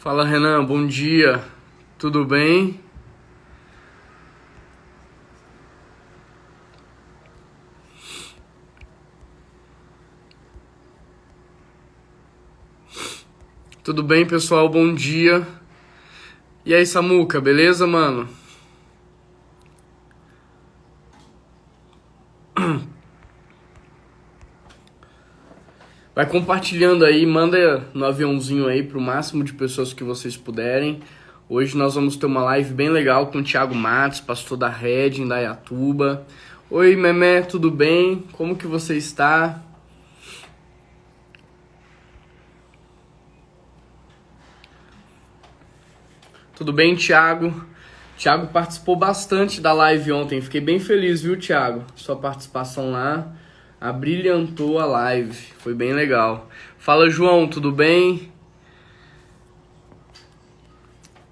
Fala, Renan, bom dia. Tudo bem? Tudo bem, pessoal? Bom dia. E aí, Samuca, beleza, mano? Vai compartilhando aí, manda no aviãozinho aí pro máximo de pessoas que vocês puderem. Hoje nós vamos ter uma live bem legal com o Thiago Matos, pastor da Rede, em Dayatuba. Oi, Memé, tudo bem? Como que você está? Tudo bem, Thiago? Thiago participou bastante da live ontem. Fiquei bem feliz, viu, Thiago? Sua participação lá abrilhantou a live. Foi bem legal. Fala, João, tudo bem?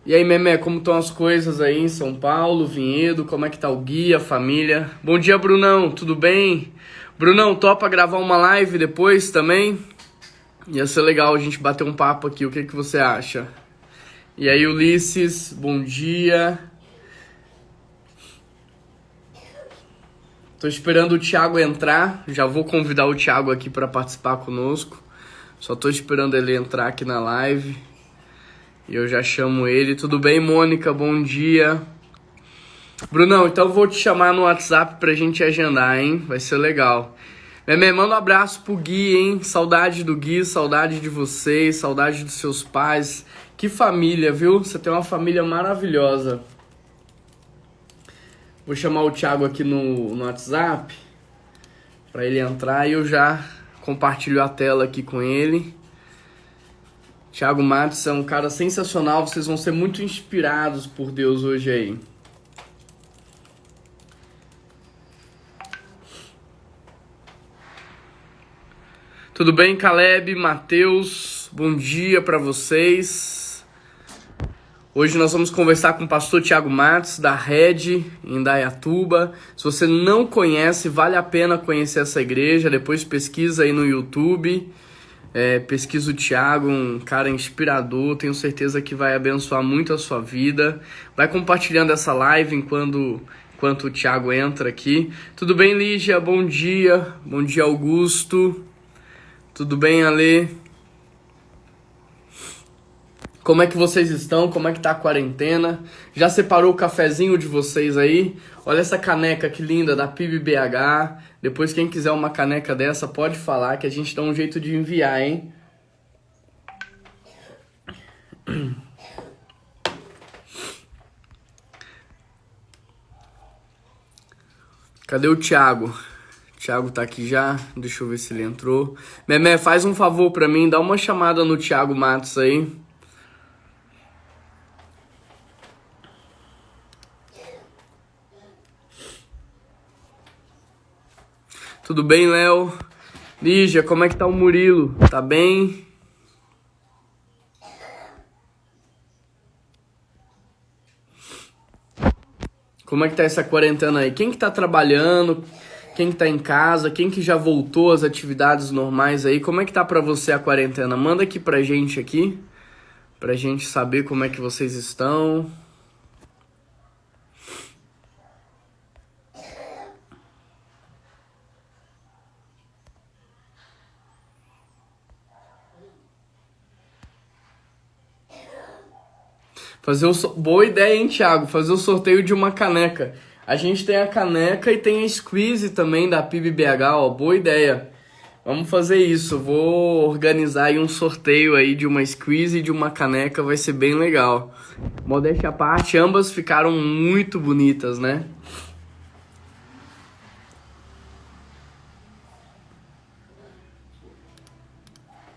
E aí, Memé, como estão as coisas aí em São Paulo, Vinhedo? Como é que tá o Gui, a família? Bom dia, Brunão, tudo bem? Brunão, topa gravar uma live depois também? Ia ser legal a gente bater um papo aqui, o que que você acha? E aí, Ulisses, bom dia. Tô esperando o Thiago entrar, já vou convidar o Thiago aqui para participar conosco. Só tô esperando ele entrar aqui na live. E eu já chamo ele. Tudo bem, Mônica? Bom dia. Brunão, então eu vou te chamar no WhatsApp pra gente agendar, hein? Vai ser legal. Memé, manda um abraço pro Gui, hein? Saudade do Gui, saudade de vocês, saudade dos seus pais. Que família, viu? Você tem uma família maravilhosa. Vou chamar o Thiago aqui no WhatsApp para ele entrar e eu já compartilho a tela aqui com ele. Thiago Matos é um cara sensacional, vocês vão ser muito inspirados por Deus hoje aí. Tudo bem, Caleb, Matheus? Bom dia para vocês. Hoje nós vamos conversar com o pastor Thiago Matos, da Rede, em Dayatuba. Se você não conhece, vale a pena conhecer essa igreja. Depois pesquisa aí no YouTube. Pesquisa o Thiago, um cara inspirador. Tenho certeza que vai abençoar muito a sua vida. Vai compartilhando essa live enquanto o Thiago entra aqui. Tudo bem, Lígia? Bom dia. Bom dia, Augusto. Tudo bem, Ale? Como é que vocês estão? Como é que tá a quarentena? Já separou o cafezinho de vocês aí? Olha essa caneca que linda da PIB-BH. Depois quem quiser uma caneca dessa pode falar que a gente dá um jeito de enviar, hein? Cadê o Thiago? O Thiago tá aqui já. Deixa eu ver se ele entrou. Memé, faz um favor pra mim, dá uma chamada no Thiago Matos aí. Tudo bem, Léo? Lígia, como é que tá o Murilo? Tá bem? Como é que tá essa quarentena aí? Quem que tá trabalhando? Quem que tá em casa? Quem que já voltou às atividades normais aí? Como é que tá pra você a quarentena? Manda aqui pra gente aqui, pra gente saber como é que vocês estão. Boa ideia, hein, Thiago? Fazer o sorteio de uma caneca. A gente tem a caneca e tem a squeeze também da PIB-BH, ó. Boa ideia. Vamos fazer isso. Vou organizar aí um sorteio aí de uma squeeze e de uma caneca. Vai ser bem legal. Modéstia à parte, ambas ficaram muito bonitas, né?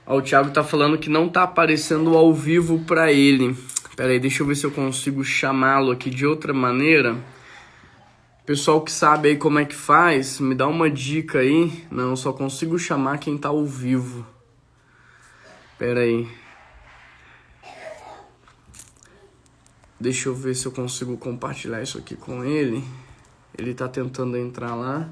Ó, o Thiago tá falando que não tá aparecendo ao vivo pra ele. Pera aí, deixa eu ver se eu consigo chamá-lo aqui de outra maneira. Pessoal que sabe aí como é que faz, me dá uma dica aí. Não, só consigo chamar quem tá ao vivo. Pera aí. Deixa eu ver se eu consigo compartilhar isso aqui com ele. Ele tá tentando entrar lá.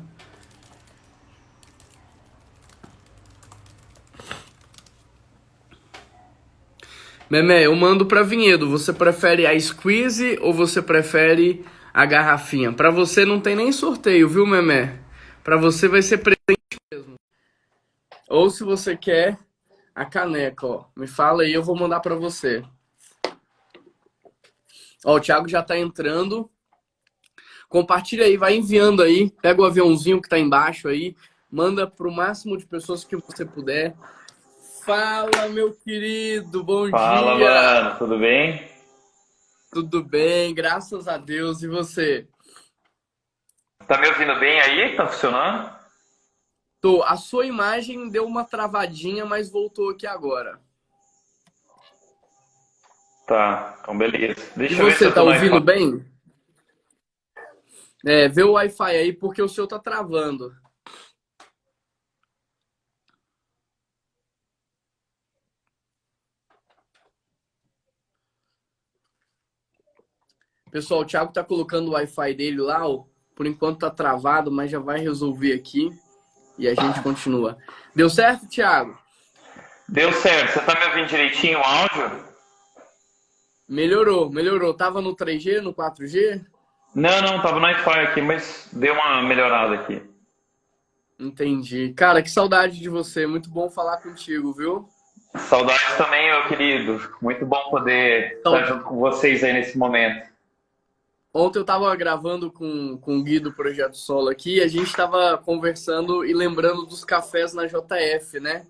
Memé, eu mando pra Vinhedo. Você prefere a squeeze ou você prefere a garrafinha? Pra você não tem nem sorteio, viu, Memé? Pra você vai ser presente mesmo. Ou se você quer a caneca, ó. Me fala aí, eu vou mandar pra você. Ó, o Thiago já tá entrando. Compartilha aí, vai enviando aí. Pega o aviãozinho que tá embaixo aí. Manda pro máximo de pessoas que você puder. Fala, meu querido, bom Fala, dia. mano, tudo bem? Tudo bem, graças a Deus. E você? Tá me ouvindo bem aí? Tá funcionando? Tô, a sua imagem deu uma travadinha, mas voltou aqui agora. Tá, então beleza. E Deixa eu ver se você, eu tá tô no ouvindo iPhone. bem? É, vê o Wi-Fi aí porque o seu tá travando. Pessoal, o Thiago tá colocando o Wi-Fi dele lá, ó. Por enquanto tá travado, mas já vai resolver aqui e a gente continua. Deu certo, Thiago? Deu certo, você tá me ouvindo direitinho o áudio? Melhorou, melhorou. Tava no 3G, no 4G? Não, tava no Wi-Fi aqui, mas deu uma melhorada aqui. Entendi. Cara, que saudade de você. Muito bom falar contigo, viu? Saudades também, meu querido. Muito bom poder estar Então, junto com vocês aí nesse momento. ontem eu tava gravando com o Gui do Projeto Solo aqui, e a gente tava conversando e lembrando dos cafés na JF, né?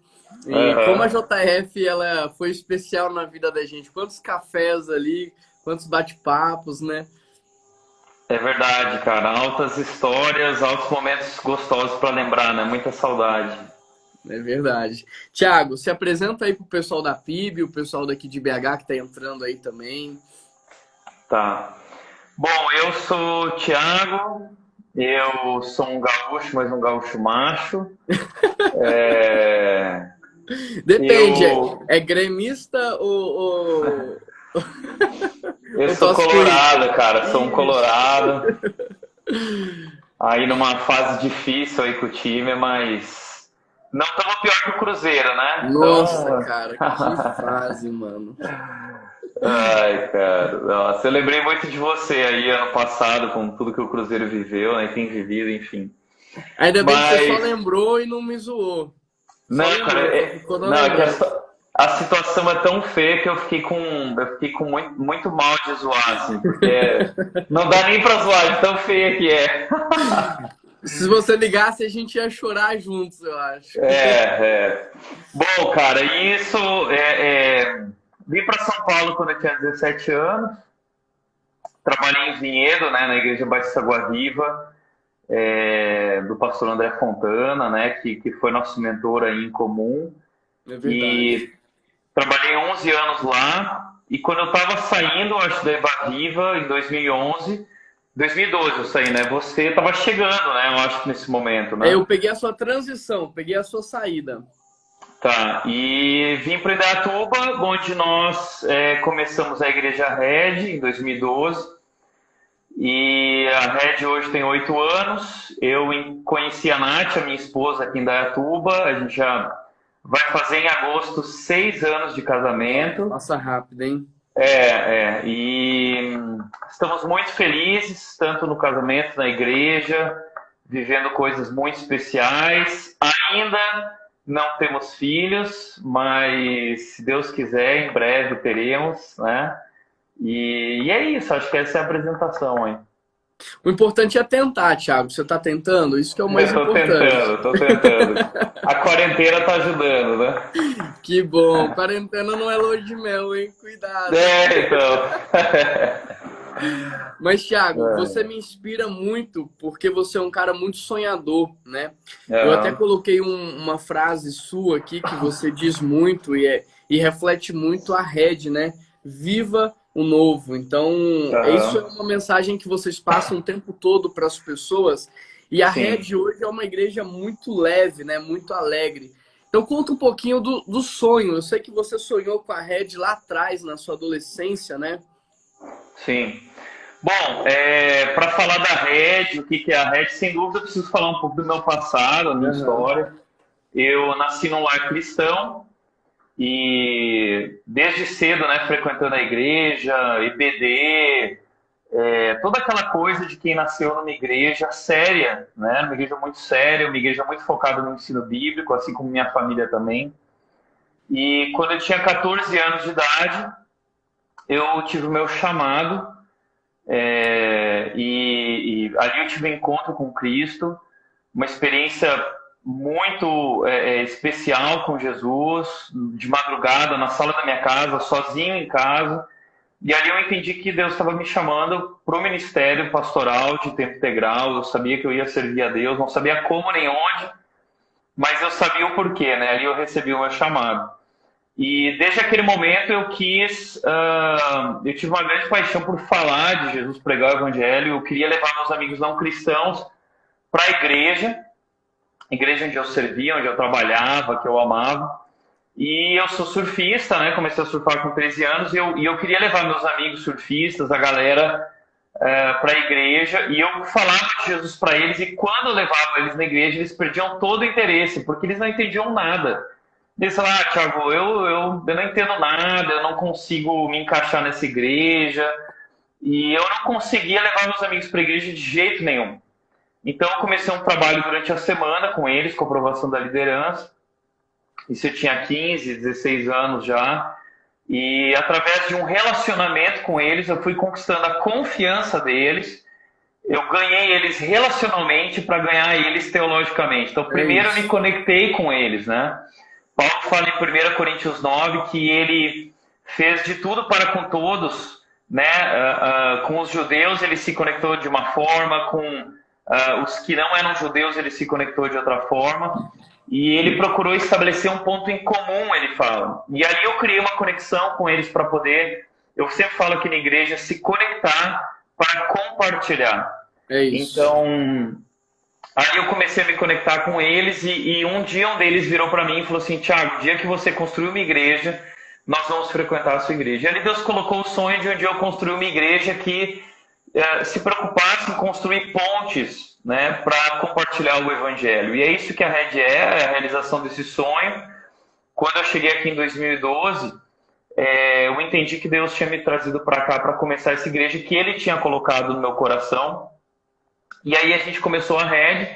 E como a Aham. JF ela foi especial na vida da gente, quantos cafés ali, quantos bate-papos, né? É verdade, cara. Altas histórias, altos momentos gostosos pra lembrar, né? Muita saudade. É verdade. Tiago, se apresenta aí pro pessoal da PIB, o pessoal daqui de BH que tá entrando aí também. Tá. Bom, eu sou o Thiago, eu sou um gaúcho, mas um gaúcho macho. É, Depende, é, eu, é gremista eu ou sou torce pro Inter? colorado, cara, sou um Ixi. colorado. Aí numa fase difícil aí com o time, mas não estamos pior que o Cruzeiro, né? Nossa, Então, cara, que fase, mano. ai, cara, nossa, eu lembrei muito de você aí ano passado com tudo que o Cruzeiro viveu, né? Tem vivido, enfim. Ainda bem que você só Mas lembrou e não me zoou. Só não, cara, lembrou, só ficou na não, é que lembrança. a situação é tão feia que eu fiquei com muito mal de zoar, assim, porque não dá nem pra zoar, de tão feia que é. Se você ligasse, a gente ia chorar juntos, eu acho. É. Bom, cara, isso vim para São Paulo quando eu tinha 17 anos, trabalhei em Vinhedo, né, na Igreja Batista Água Viva, do pastor André Fontana, né, que foi nosso mentor aí em comum. É verdade. E trabalhei 11 anos lá, e quando eu estava saindo, acho, da Eva Viva, em 2011, 2012 eu saí, né? Você estava chegando, né? Eu acho que nesse momento, É, né? eu peguei a sua transição, peguei a sua saída. Tá, e vim para Indaiatuba, onde nós começamos a Igreja Red em 2012. E a Red hoje tem 8 anos. Eu conheci a Nath, a minha esposa, aqui em Indaiatuba. A gente já vai fazer em agosto 6 anos de Nossa, casamento. passa rápido, hein? E estamos muito felizes, tanto no casamento, na igreja, vivendo coisas muito especiais. Ainda não temos filhos, mas se Deus quiser, em breve teremos, né? E é isso, acho que essa é a apresentação, hein? O importante é tentar, Thiago. Você tá tentando? Isso que é o mais Eu tô importante. tentando, tô tentando. A quarentena tá ajudando, né? Que bom. Quarentena não é lua de mel, hein? Cuidado. Então. Mas, Thiago, você me inspira muito porque você é um cara muito sonhador, né? Eu até Aham, coloquei uma frase sua aqui que você diz muito e reflete muito a Red, né? Viva o novo. Então, isso aham, é uma mensagem que vocês passam o tempo todo para as pessoas. E a sim. Red hoje é uma igreja muito leve, né? Muito alegre. Então, conta um pouquinho do sonho. Eu sei que você sonhou com a Red lá atrás, na sua adolescência, né? Sim. Bom, para falar da Red, o que que é a Red, sem dúvida eu preciso falar um pouco do meu passado, a minha Aham. história. Eu nasci num lar cristão, e desde cedo, né, frequentando a igreja, IBD, toda aquela coisa de quem nasceu numa igreja séria, né, uma igreja muito séria, uma igreja muito focada no ensino bíblico, assim como minha família também. E quando eu tinha 14 anos de idade, eu tive o meu chamado, e ali eu tive um encontro com Cristo, uma experiência muito especial com Jesus, de madrugada, na sala da minha casa, sozinho em casa. E ali eu entendi que Deus estava me chamando para o ministério pastoral de tempo integral. Eu sabia que eu ia servir a Deus, não sabia como nem onde, mas eu sabia o porquê, né? Ali eu recebi o meu chamado. E desde aquele momento eu tive uma grande paixão por falar de Jesus, pregar o evangelho. Eu queria levar meus amigos não cristãos para a igreja onde eu servia, onde eu trabalhava, que eu amava. E eu sou surfista, né? Comecei a surfar com 13 anos e eu queria levar meus amigos surfistas, a galera, para a igreja. E eu falava de Jesus para eles, e quando eu levava eles na igreja, eles perdiam todo o interesse, porque eles não entendiam nada. Eles falaram: Thiago, eu não entendo nada, eu não consigo me encaixar nessa igreja. E eu não conseguia levar meus amigos para a igreja de jeito nenhum. Então eu comecei um trabalho durante a semana com eles, com aprovação da liderança. Isso eu tinha 15, 16 anos já. E através de um relacionamento com eles, eu fui conquistando a confiança deles. Eu ganhei eles relacionalmente para ganhar eles teologicamente. Então primeiro eu me conectei com eles, né? Paulo fala em 1 Coríntios 9 que ele fez de tudo para com todos, né? Com os judeus ele se conectou de uma forma, com os que não eram judeus ele se conectou de outra forma, e ele procurou estabelecer um ponto em comum, ele fala. E aí eu criei uma conexão com eles para poder, eu sempre falo aqui na igreja, se conectar para compartilhar. É isso. Então, aí eu comecei a me conectar com eles, e um dia um deles virou para mim e falou assim: Thiago, o dia que você construir uma igreja, nós vamos frequentar a sua igreja. E ali Deus colocou o sonho de um dia eu construir uma igreja que se preocupasse em construir pontes, né, para compartilhar o evangelho. E é isso que a Red é a realização desse sonho. Quando eu cheguei aqui em 2012, eu entendi que Deus tinha me trazido para cá para começar essa igreja que Ele tinha colocado no meu coração. E aí a gente começou a Red,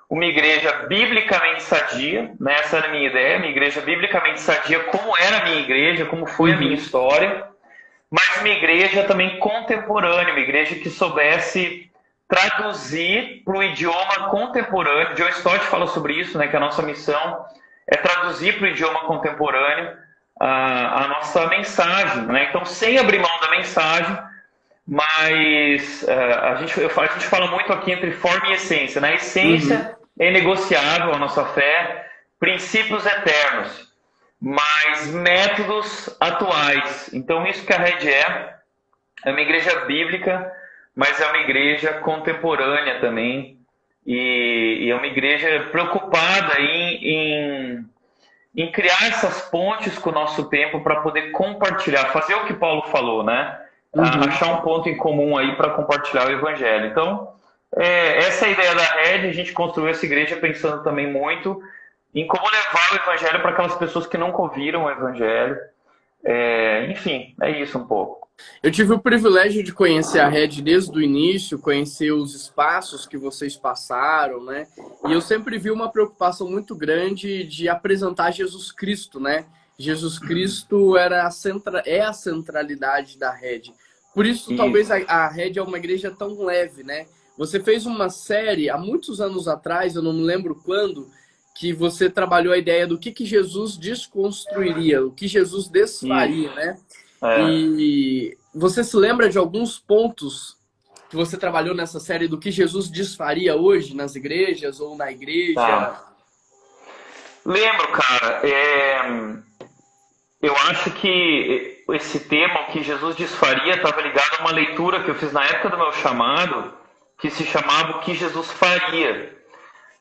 uma igreja biblicamente sadia, né? Essa era a minha ideia, uma igreja biblicamente sadia, como era a minha igreja, como foi a minha história, mas uma igreja também contemporânea, uma igreja que soubesse traduzir para o idioma contemporâneo. John Stott fala sobre isso, né? Que a nossa missão é traduzir para o idioma contemporâneo a nossa mensagem, né? Então, sem abrir mão da mensagem, mas a gente fala muito aqui entre forma e essência, né? A essência é inegociável, a nossa fé, princípios eternos, mas métodos atuais. Então, isso que a Red é uma igreja bíblica, mas é uma igreja contemporânea também, e é uma igreja preocupada em criar essas pontes com o nosso tempo para poder compartilhar, fazer o que Paulo falou, né? Achar um ponto em comum aí para compartilhar o evangelho. Então, essa é a ideia da Red. A gente construiu essa igreja pensando também muito em como levar o evangelho para aquelas pessoas que nunca ouviram o evangelho. Enfim, é isso um pouco. Eu tive o privilégio de conhecer a Red desde o início, conhecer os espaços que vocês passaram, né? E eu sempre vi uma preocupação muito grande de apresentar Jesus Cristo, né? Jesus Cristo é a centralidade da Red. Por isso, talvez a Red é uma igreja tão leve, né? Você fez uma série há muitos anos atrás, eu não me lembro quando, que você trabalhou a ideia do que Jesus desconstruiria, o que Jesus desfaria, né? E você se lembra de alguns pontos que você trabalhou nessa série do que Jesus desfaria hoje nas igrejas ou na igreja? Tá. Lembro, cara. Eu acho que esse tema, o que Jesus desfaria, estava ligado a uma leitura que eu fiz na época do meu chamado, que se chamava O que Jesus faria.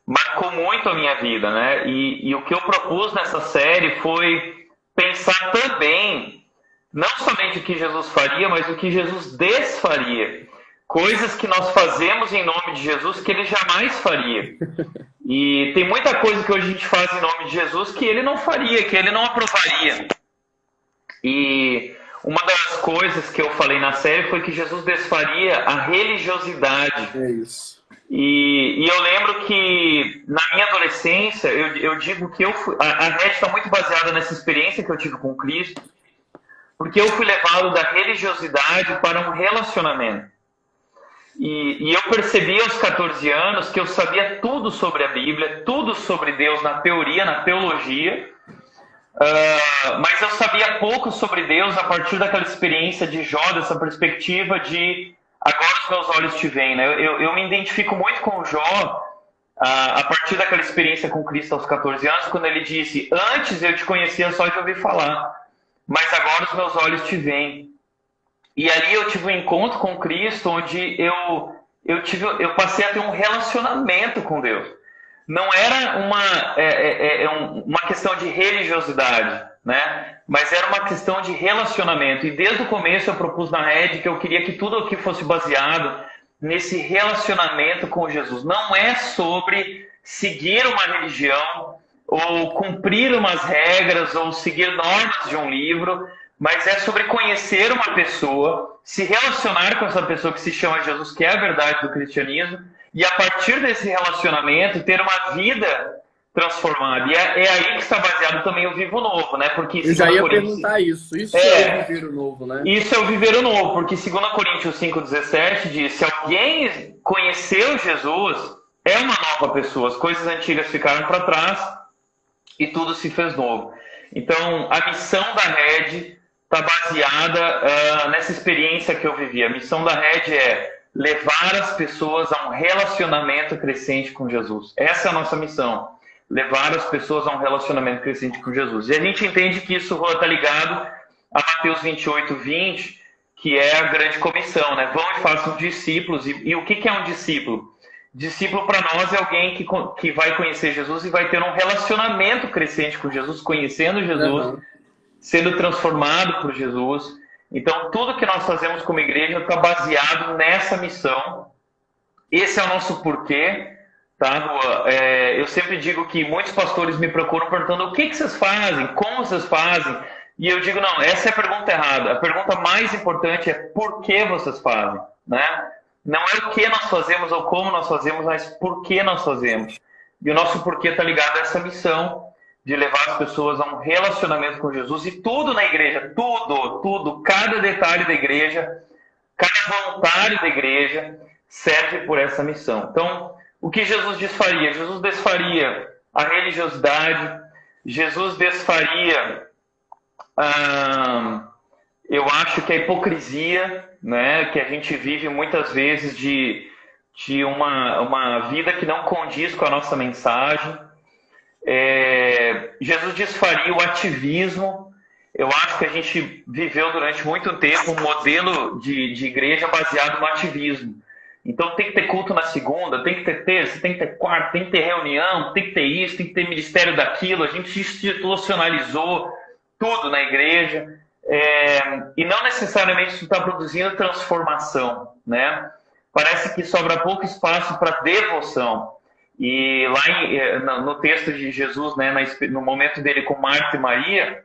Marcou muito a minha vida, né? E o que eu propus nessa série foi pensar também, não somente o que Jesus faria, mas o que Jesus desfaria. coisas que nós fazemos em nome de Jesus que ele jamais faria. E tem muita coisa que hoje a gente faz em nome de Jesus que ele não faria, que ele não aprovaria. E uma das coisas que eu falei na série foi que Jesus desfaria a religiosidade. É isso. E eu lembro que na minha adolescência, eu digo que a Red está muito baseada nessa experiência que eu tive com Cristo, porque eu fui levado da religiosidade para um relacionamento. E eu percebi aos 14 anos que eu sabia tudo sobre a Bíblia, tudo sobre Deus na teoria, na teologia, mas eu sabia pouco sobre Deus a partir daquela experiência de Jó, dessa perspectiva de agora os meus olhos te veem, né? Eu me identifico muito com o Jó a partir daquela experiência com Cristo aos 14 anos, quando ele disse, antes eu te conhecia só de ouvir falar, mas agora os meus olhos te veem. E ali eu tive um encontro com Cristo, onde eu passei a ter um relacionamento com Deus. Não era uma questão de religiosidade, né? Mas era uma questão de relacionamento. E desde o começo eu propus na Red que eu queria que tudo aqui fosse baseado nesse relacionamento com Jesus. Não é sobre seguir uma religião, ou cumprir umas regras, ou seguir normas de um livro, mas é sobre conhecer uma pessoa, se relacionar com essa pessoa que se chama Jesus, que é a verdade do cristianismo, e a partir desse relacionamento ter uma vida transformada. E é aí que está baseado também o Vivo Novo, né? Porque eu já ia perguntar isso. Isso é o Viver o Novo, né? Isso é o Viver o Novo, porque 2 Coríntios 5,17 diz, se alguém conheceu Jesus, é uma nova pessoa. As coisas antigas ficaram para trás e tudo se fez novo. Então, a missão da Red está baseada nessa experiência que eu vivi. A missão da Red é levar as pessoas a um relacionamento crescente com Jesus. Essa é a nossa missão. Levar as pessoas a um relacionamento crescente com Jesus. E a gente entende que isso está ligado a Mateus 28, 20, que é a grande comissão, né? Vão e façam discípulos. E o que é um discípulo? Discípulo para nós é alguém que vai conhecer Jesus e vai ter um relacionamento crescente com Jesus, conhecendo Jesus, sendo transformado por Jesus. Então, tudo que nós fazemos como igreja está baseado nessa missão. Esse é o nosso porquê. Tá? Eu sempre digo que muitos pastores me procuram perguntando o que vocês fazem, como vocês fazem. E eu digo, não, essa é a pergunta errada. A pergunta mais importante é por que vocês fazem, né? Não é o que nós fazemos ou como nós fazemos, mas por que nós fazemos. E o nosso porquê está ligado a essa missão de levar as pessoas a um relacionamento com Jesus. E tudo na igreja, tudo, cada detalhe da igreja, cada voluntário da igreja serve por essa missão. Então, o que Jesus desfaria? Jesus desfaria a religiosidade, Jesus desfaria, eu acho que a hipocrisia, né, que a gente vive muitas vezes de uma vida que não condiz com a nossa mensagem. Jesus desfaria o ativismo. Eu acho que a gente viveu durante muito tempo um modelo de igreja baseado no ativismo. Então tem que ter culto na segunda, tem que ter terça, tem que ter quarta, tem que ter reunião, tem que ter isso, tem que ter ministério daquilo. A gente institucionalizou tudo na igreja e não necessariamente isso está produzindo transformação, né? Parece que sobra pouco espaço para devoção. E lá no texto de Jesus, né, no momento dele com Marta e Maria,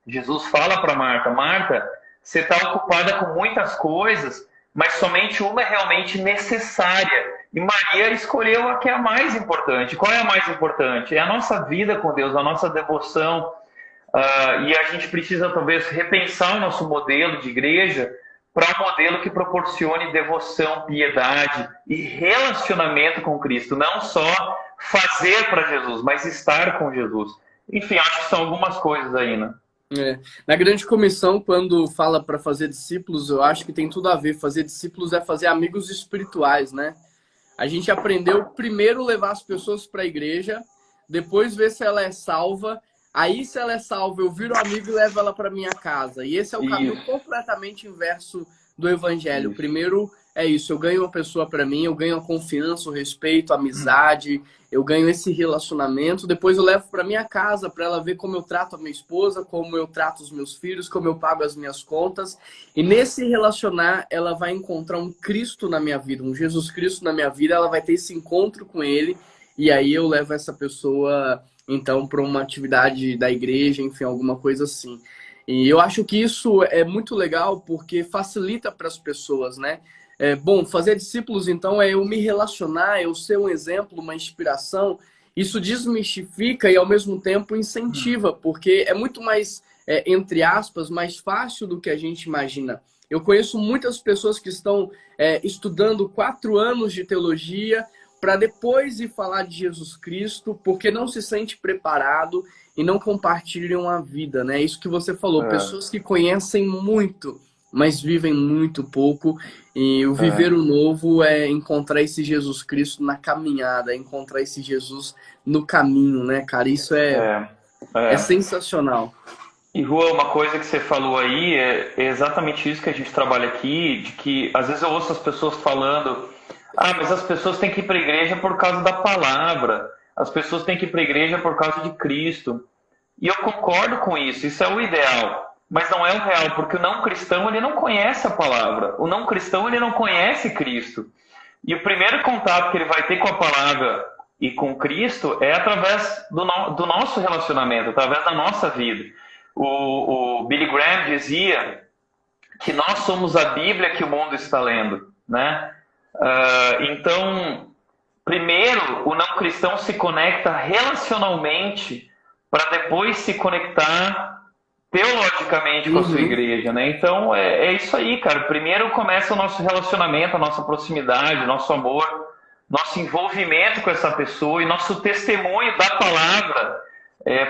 Jesus fala para Marta, Marta, você está ocupada com muitas coisas, mas somente uma é realmente necessária. E Maria escolheu a que é a mais importante. Qual é a mais importante? É a nossa vida com Deus, a nossa devoção. E a gente precisa, talvez, repensar o nosso modelo de igreja para um modelo que proporcione devoção, piedade e relacionamento com Cristo. Não só fazer para Jesus, mas estar com Jesus. Enfim, acho que são algumas coisas aí, né? Na grande comissão, quando fala para fazer discípulos, eu acho que tem tudo a ver. Fazer discípulos é fazer amigos espirituais, né? A gente aprendeu primeiro levar as pessoas para a igreja, depois ver se ela é salva. Aí, se ela é salva, eu viro amigo e levo ela para minha casa. E esse é o caminho completamente inverso do evangelho. Primeiro é isso, eu ganho uma pessoa para mim, eu ganho a confiança, o respeito, a amizade, eu ganho esse relacionamento, depois eu levo para minha casa para ela ver como eu trato a minha esposa, como eu trato os meus filhos, como eu pago as minhas contas. E nesse relacionar, ela vai encontrar um Cristo na minha vida, um Jesus Cristo na minha vida, ela vai ter esse encontro com ele, e aí eu levo essa pessoa, então, para uma atividade da igreja, enfim, alguma coisa assim. E eu acho que isso é muito legal porque facilita para as pessoas, né? Bom, fazer discípulos, então, é eu me relacionar, eu ser um exemplo, uma inspiração. Isso desmistifica e, ao mesmo tempo, incentiva, porque é muito mais, entre aspas, mais fácil do que a gente imagina. Eu conheço muitas pessoas que estão estudando 4 anos de teologia para depois ir falar de Jesus Cristo, porque não se sente preparado e não compartilham a vida, né? Isso que você falou, pessoas que conhecem muito, mas vivem muito pouco. E o viver o novo é encontrar esse Jesus Cristo na caminhada, é encontrar esse Jesus no caminho, né, cara? Isso é sensacional. E, Rua, uma coisa que você falou aí é exatamente isso que a gente trabalha aqui, de que às vezes eu ouço as pessoas falando, mas as pessoas têm que ir para a igreja por causa da palavra, as pessoas têm que ir para a igreja por causa de Cristo. E eu concordo com isso é o ideal. Mas não é o real, porque o não cristão ele não conhece a palavra. O não cristão ele não conhece Cristo. E o primeiro contato que ele vai ter com a palavra e com Cristo é através do nosso relacionamento, através da nossa vida. O Billy Graham dizia que nós somos a Bíblia que o mundo está lendo, né? Então, primeiro, o não cristão se conecta relacionalmente para depois se conectar teologicamente com a sua igreja, né? Então, é isso aí, cara. Primeiro começa o nosso relacionamento, a nossa proximidade, o nosso amor, nosso envolvimento com essa pessoa e nosso testemunho da palavra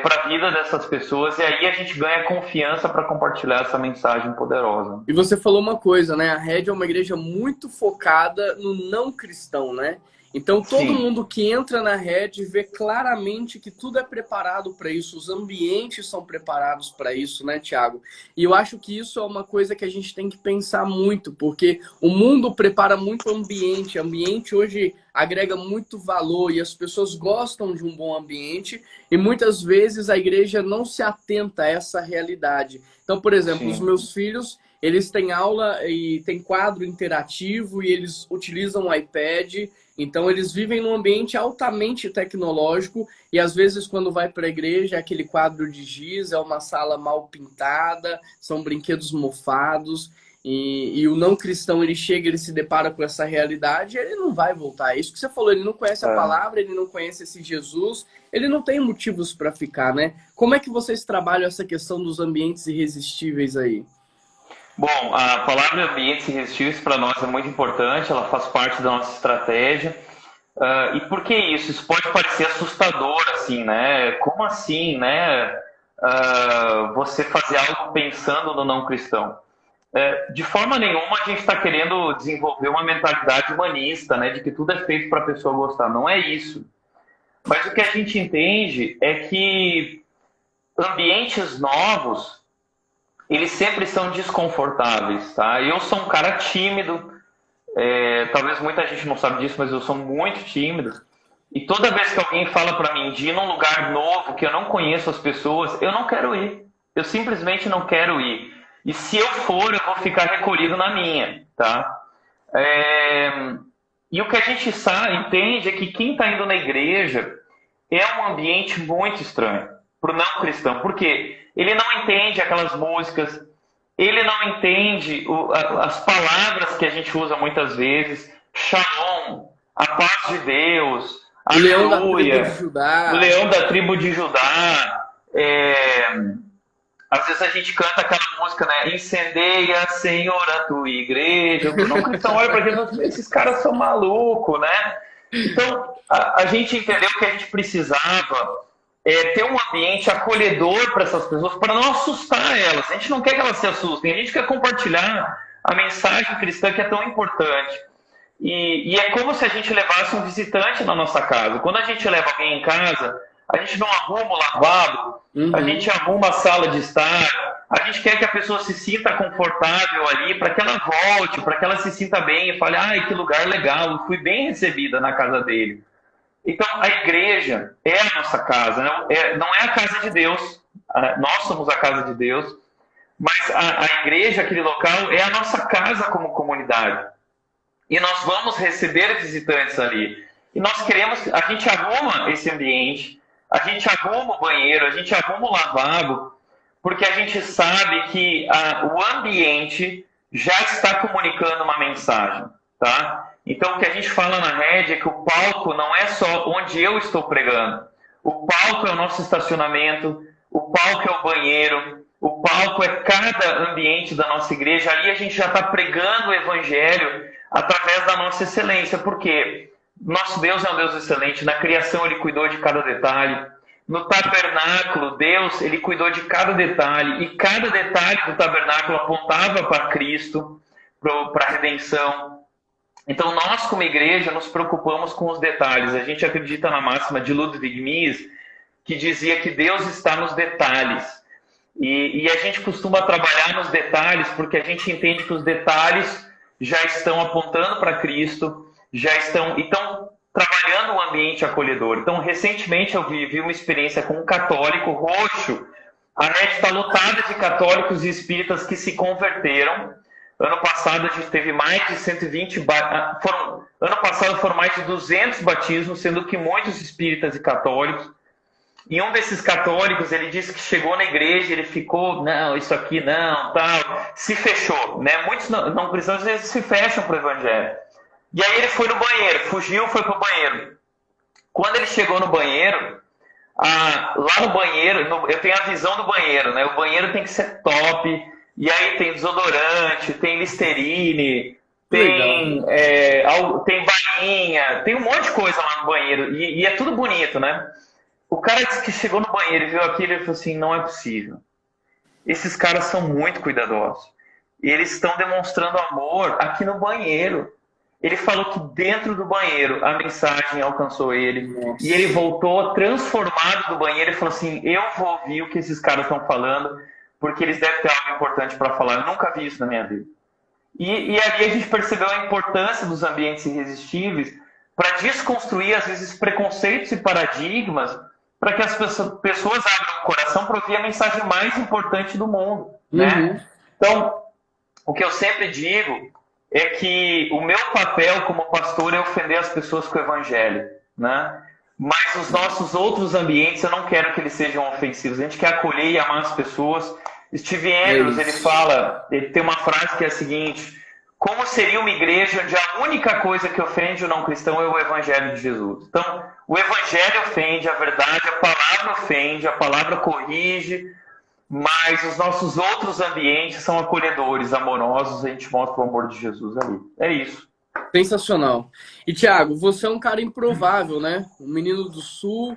para a vida dessas pessoas. E aí a gente ganha confiança para compartilhar essa mensagem poderosa. E você falou uma coisa, né? A Red é uma igreja muito focada no não cristão, né? Então, todo mundo que entra na Red vê claramente que tudo é preparado para isso, os ambientes são preparados para isso, né, Thiago? E eu acho que isso é uma coisa que a gente tem que pensar muito, porque o mundo prepara muito ambiente, ambiente hoje agrega muito valor e as pessoas gostam de um bom ambiente e muitas vezes a igreja não se atenta a essa realidade. Então, por exemplo, os meus filhos, eles têm aula e tem quadro interativo e eles utilizam o iPad. Então, eles vivem num ambiente altamente tecnológico e, às vezes, quando vai para a igreja, é aquele quadro de giz, é uma sala mal pintada, são brinquedos mofados. E o não cristão, ele chega, ele se depara com essa realidade, ele não vai voltar. É isso que você falou, ele não conhece a palavra, ele não conhece esse Jesus, ele não tem motivos para ficar, né? Como é que vocês trabalham essa questão dos ambientes irresistíveis aí? Bom, a palavra ambientes irresistíveis para nós é muito importante, ela faz parte da nossa estratégia. E por que isso? Isso pode parecer assustador, assim, né? Como assim, né? Você fazer algo pensando no não cristão. De forma nenhuma a gente está querendo desenvolver uma mentalidade humanista, né? De que tudo é feito para a pessoa gostar. Não é isso. Mas o que a gente entende é que ambientes novos eles sempre são desconfortáveis, tá? Eu sou um cara tímido, talvez muita gente não sabe disso, mas eu sou muito tímido. E toda vez que alguém fala para mim de ir num lugar novo, que eu não conheço as pessoas, eu não quero ir. Eu simplesmente não quero ir. E se eu for, eu vou ficar recolhido na minha, tá? E o que a gente entende é que quem está indo na igreja é um ambiente muito estranho para o não cristão. Por quê? Ele não entende aquelas músicas, ele não entende as palavras que a gente usa muitas vezes, Shalom, a paz de Deus, aleluia, o leão da tribo de Judá. Às vezes a gente canta aquela música, né? Incendeia, Senhor, a tua igreja. O não cristão olha para gente, esses caras são malucos, né? Então, a gente entendeu que a gente precisava ter um ambiente acolhedor para essas pessoas, para não assustar elas. A gente não quer que elas se assustem, a gente quer compartilhar a mensagem cristã que é tão importante. E é como se a gente levasse um visitante na nossa casa. Quando a gente leva alguém em casa, a gente não arruma o lavabo, a gente arruma a sala de estar, A gente quer que a pessoa se sinta confortável ali, para que ela volte, para que ela se sinta bem e fale, ai, que lugar legal, eu fui bem recebida na casa dele. Então, a igreja é a nossa casa, não é a casa de Deus, nós somos a casa de Deus, mas a igreja, aquele local, é a nossa casa como comunidade. E nós vamos receber visitantes ali. E nós queremos, a gente arruma esse ambiente, a gente arruma o banheiro, a gente arruma o lavabo, porque a gente sabe que o ambiente já está comunicando uma mensagem, tá? Então, o que a gente fala na rede é que o palco não é só onde eu estou pregando. O palco é o nosso estacionamento, o palco é o banheiro, o palco é cada ambiente da nossa igreja. Ali a gente já está pregando o evangelho através da nossa excelência. Por quê? Nosso Deus é um Deus excelente. Na criação ele cuidou de cada detalhe. No tabernáculo, Deus ele cuidou de cada detalhe. E cada detalhe do tabernáculo apontava para Cristo, para a redenção. Então, nós, como igreja, nos preocupamos com os detalhes. A gente acredita na máxima de Ludwig Mies, que dizia que Deus está nos detalhes. E a gente costuma trabalhar nos detalhes porque a gente entende que os detalhes já estão apontando para Cristo, já estão trabalhando um ambiente acolhedor. Então, recentemente eu vivi uma experiência com um católico roxo. A rede está lotada de católicos e espíritas que se converteram. Ano passado a gente teve mais de 120 ano passado foram mais de 200 batismos, sendo que muitos espíritas e católicos. E um desses católicos, ele disse que chegou na igreja, ele ficou, não, isso aqui não, tal, se fechou, né? Muitos não cristãos às vezes se fecham para o evangelho. E aí ele foi no banheiro, fugiu, foi para o banheiro. Quando ele chegou no banheiro, lá no banheiro, eu tenho a visão do banheiro, né? O banheiro tem que ser top. E aí tem desodorante, tem Listerine, tem bainha, tem um monte de coisa lá no banheiro. E é tudo bonito, né? O cara disse que chegou no banheiro e viu aquilo e falou assim, não é possível. Esses caras são muito cuidadosos. E eles estão demonstrando amor aqui no banheiro. Ele falou que dentro do banheiro a mensagem alcançou ele. Nossa. E ele voltou transformado do banheiro e falou assim, eu vou ouvir o que esses caras estão falando, porque eles devem ter algo importante para falar. Eu nunca vi isso na minha vida. E ali a gente percebeu a importância dos ambientes irresistíveis para desconstruir, às vezes, preconceitos e paradigmas, para que as pessoas abram o coração para ouvir a mensagem mais importante do mundo. Né? Então, o que eu sempre digo é que o meu papel como pastor é ofender as pessoas com o evangelho. Né? Mas os nossos outros ambientes, eu não quero que eles sejam ofensivos. A gente quer acolher e amar as pessoas. Steve Andrews, ele tem uma frase que é a seguinte: como seria uma igreja onde a única coisa que ofende o não cristão é o evangelho de Jesus? Então, o evangelho ofende, a verdade, a palavra ofende, a palavra corrige, mas os nossos outros ambientes são acolhedores, amorosos, a gente mostra o amor de Jesus ali. É isso. Sensacional. E, Thiago, você é um cara improvável, né? Um menino do Sul,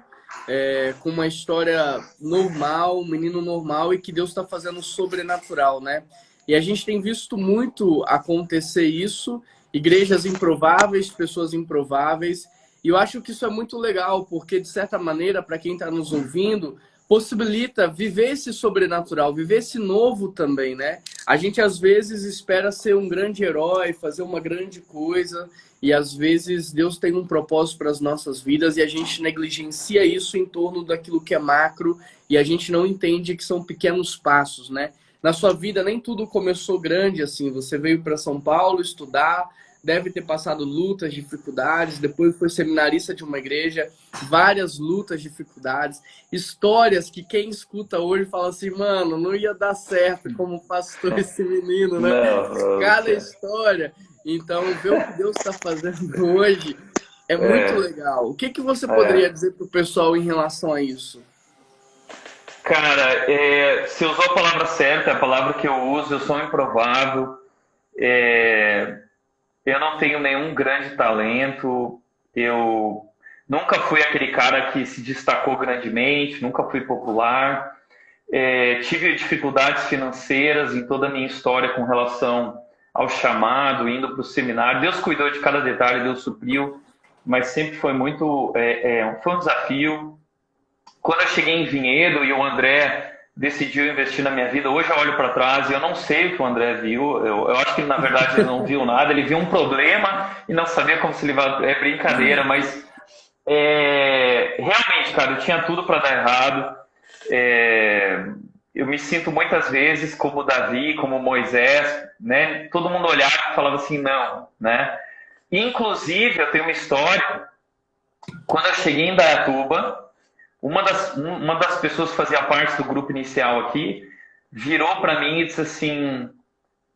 com uma história normal, um menino normal, e que Deus está fazendo sobrenatural, né? E a gente tem visto muito acontecer isso, igrejas improváveis, pessoas improváveis, e eu acho que isso é muito legal, porque, de certa maneira, para quem está nos ouvindo, possibilita viver esse sobrenatural, viver esse novo também, né? A gente, às vezes, espera ser um grande herói, fazer uma grande coisa, e, às vezes, Deus tem um propósito para as nossas vidas e a gente negligencia isso em torno daquilo que é macro e a gente não entende que são pequenos passos, né? Na sua vida, nem tudo começou grande, assim. Você veio para São Paulo estudar, deve ter passado lutas, dificuldades, depois foi seminarista de uma igreja, várias lutas, dificuldades, histórias que quem escuta hoje fala assim, mano, não ia dar certo como pastor esse menino, né? Cada história. Então, ver o que Deus está fazendo hoje é muito legal. O que você poderia dizer para o pessoal em relação a isso? Cara, você usou a palavra certa, a palavra que eu uso, eu sou improvável, eu não tenho nenhum grande talento, eu nunca fui aquele cara que se destacou grandemente, nunca fui popular, tive dificuldades financeiras em toda a minha história com relação ao chamado, indo para o seminário. Deus cuidou de cada detalhe, Deus supriu, mas sempre foi muito, foi um desafio. Quando eu cheguei em Vinhedo e o André decidiu investir na minha vida. Hoje eu olho para trás e eu não sei o que o André viu. Eu acho que, na verdade, ele não viu nada. Ele viu um problema e não sabia como se livrar. É brincadeira, mas realmente, cara, eu tinha tudo para dar errado. Eu me sinto muitas vezes como Davi, como Moisés, né? Todo mundo olhava e falava assim, não, né? Inclusive, eu tenho uma história. Quando eu cheguei em Indaiatuba, uma das pessoas que fazia parte do grupo inicial aqui virou para mim e disse assim: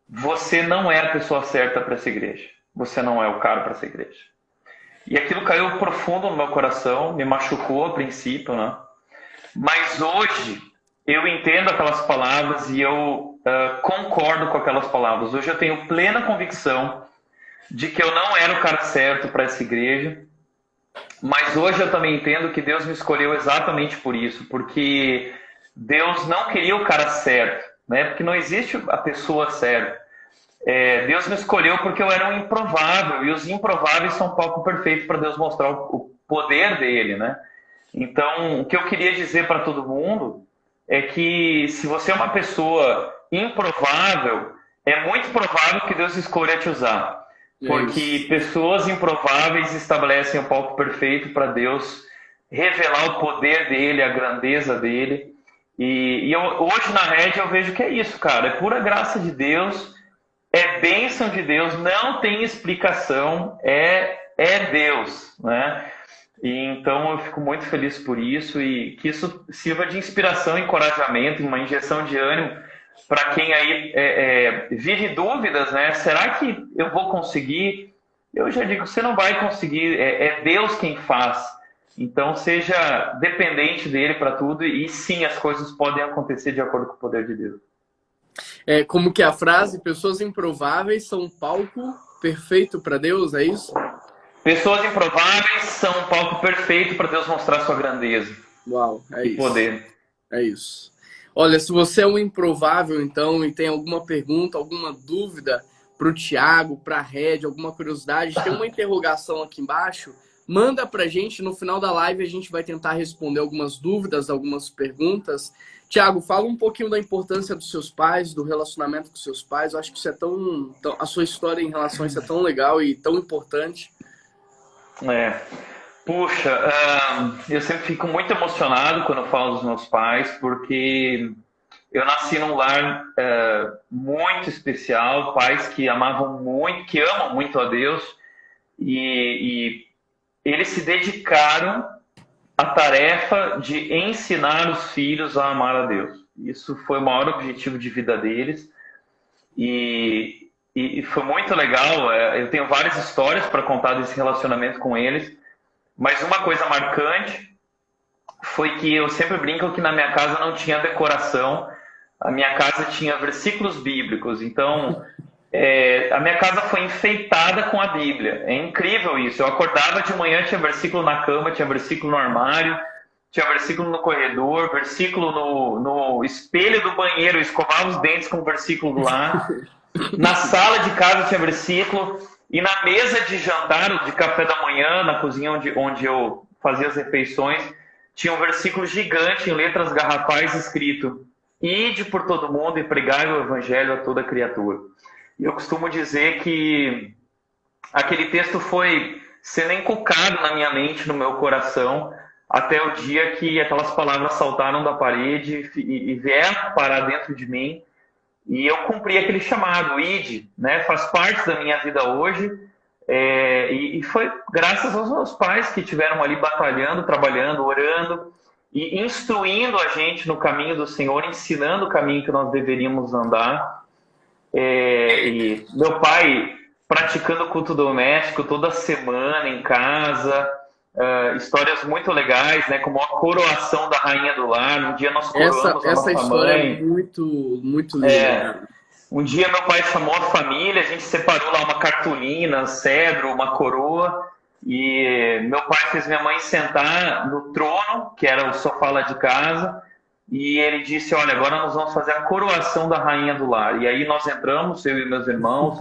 você não é a pessoa certa para essa igreja. Você não é o cara para essa igreja. E aquilo caiu profundo no meu coração, me machucou a princípio, né? Mas hoje eu entendo aquelas palavras e eu concordo com aquelas palavras. Hoje eu tenho plena convicção de que eu não era o cara certo para essa igreja. Mas hoje eu também entendo que Deus me escolheu exatamente por isso, porque Deus não queria o cara certo, né? Porque não existe a pessoa certa. Deus me escolheu porque eu era um improvável, e os improváveis são um palco perfeito para Deus mostrar o poder dele, né? Então, o que eu queria dizer para todo mundo é que se você é uma pessoa improvável, é muito provável que Deus escolha te usar. Porque pessoas improváveis estabelecem o palco perfeito para Deus revelar o poder dele, a grandeza dele. Hoje na Red eu vejo que é isso, cara. É pura graça de Deus, é bênção de Deus, não tem explicação, é Deus, né? E então eu fico muito feliz por isso e que isso sirva de inspiração, encorajamento, uma injeção de ânimo para quem aí vive dúvidas, né? Será que eu vou conseguir? Eu já digo, você não vai conseguir, é Deus quem faz. Então seja dependente dele para tudo e sim, as coisas podem acontecer de acordo com o poder de Deus. Como que é a frase? Pessoas improváveis são um palco perfeito para Deus, é isso? Pessoas improváveis são um palco perfeito para Deus mostrar sua grandeza. Uau, é isso. Poder. É isso. Olha, se você é um improvável, então, e tem alguma pergunta, alguma dúvida para o Thiago, para a Red, alguma curiosidade, tem uma interrogação aqui embaixo, manda para a gente. No final da live a gente vai tentar responder algumas dúvidas, algumas perguntas. Thiago, fala um pouquinho da importância dos seus pais, do relacionamento com seus pais. Eu acho que isso é a sua história em relação a isso é tão legal e tão importante. Puxa, eu sempre fico muito emocionado quando eu falo dos meus pais, porque eu nasci num lar muito especial, pais que amavam muito, que amam muito a Deus, e eles se dedicaram à tarefa de ensinar os filhos a amar a Deus. Isso foi o maior objetivo de vida deles, e foi muito legal. Eu tenho várias histórias para contar desse relacionamento com eles. Mas uma coisa marcante foi que eu sempre brinco que na minha casa não tinha decoração, a minha casa tinha versículos bíblicos. Então, a minha casa foi enfeitada com a Bíblia. É incrível isso. Eu acordava de manhã, tinha versículo na cama, tinha versículo no armário, tinha versículo no corredor, versículo no espelho do banheiro, eu escovava os dentes com o versículo lá. Na sala de casa tinha versículo. E na mesa de jantar, de café da manhã, na cozinha onde eu fazia as refeições, tinha um versículo gigante em letras garrafais escrito: ide por todo mundo e pregai o evangelho a toda criatura. E eu costumo dizer que aquele texto foi sendo inculcado na minha mente, no meu coração, até o dia que aquelas palavras saltaram da parede e vieram parar dentro de mim. E eu cumpri aquele chamado, ide, né? Faz parte da minha vida hoje. E foi graças aos meus pais que estiveram ali batalhando, trabalhando, orando e instruindo a gente no caminho do Senhor, ensinando o caminho que nós deveríamos andar. E meu pai praticando culto doméstico toda semana em casa. Histórias muito legais, né? Como a coroação da rainha do lar. Um dia nós coroamos a nossa essa história mãe. É muito linda. Um dia meu pai chamou a família, a gente separou lá uma cartolina, cedro, uma coroa, e meu pai fez minha mãe sentar no trono, que era o sofá lá de casa, e ele disse: olha, agora nós vamos fazer a coroação da rainha do lar. E aí nós entramos, eu e meus irmãos,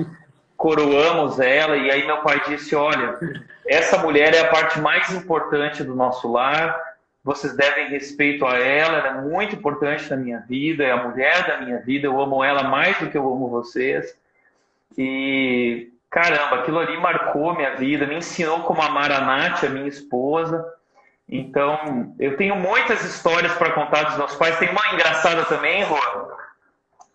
coroamos ela, e aí meu pai disse: olha, essa mulher é a parte mais importante do nosso lar, vocês devem respeito a ela, ela é muito importante na minha vida, é a mulher da minha vida, eu amo ela mais do que eu amo vocês. E, caramba, aquilo ali marcou minha vida, me ensinou como amar a Nath, a minha esposa. Então, eu tenho muitas histórias para contar dos meus pais. Tem uma engraçada também, Rô,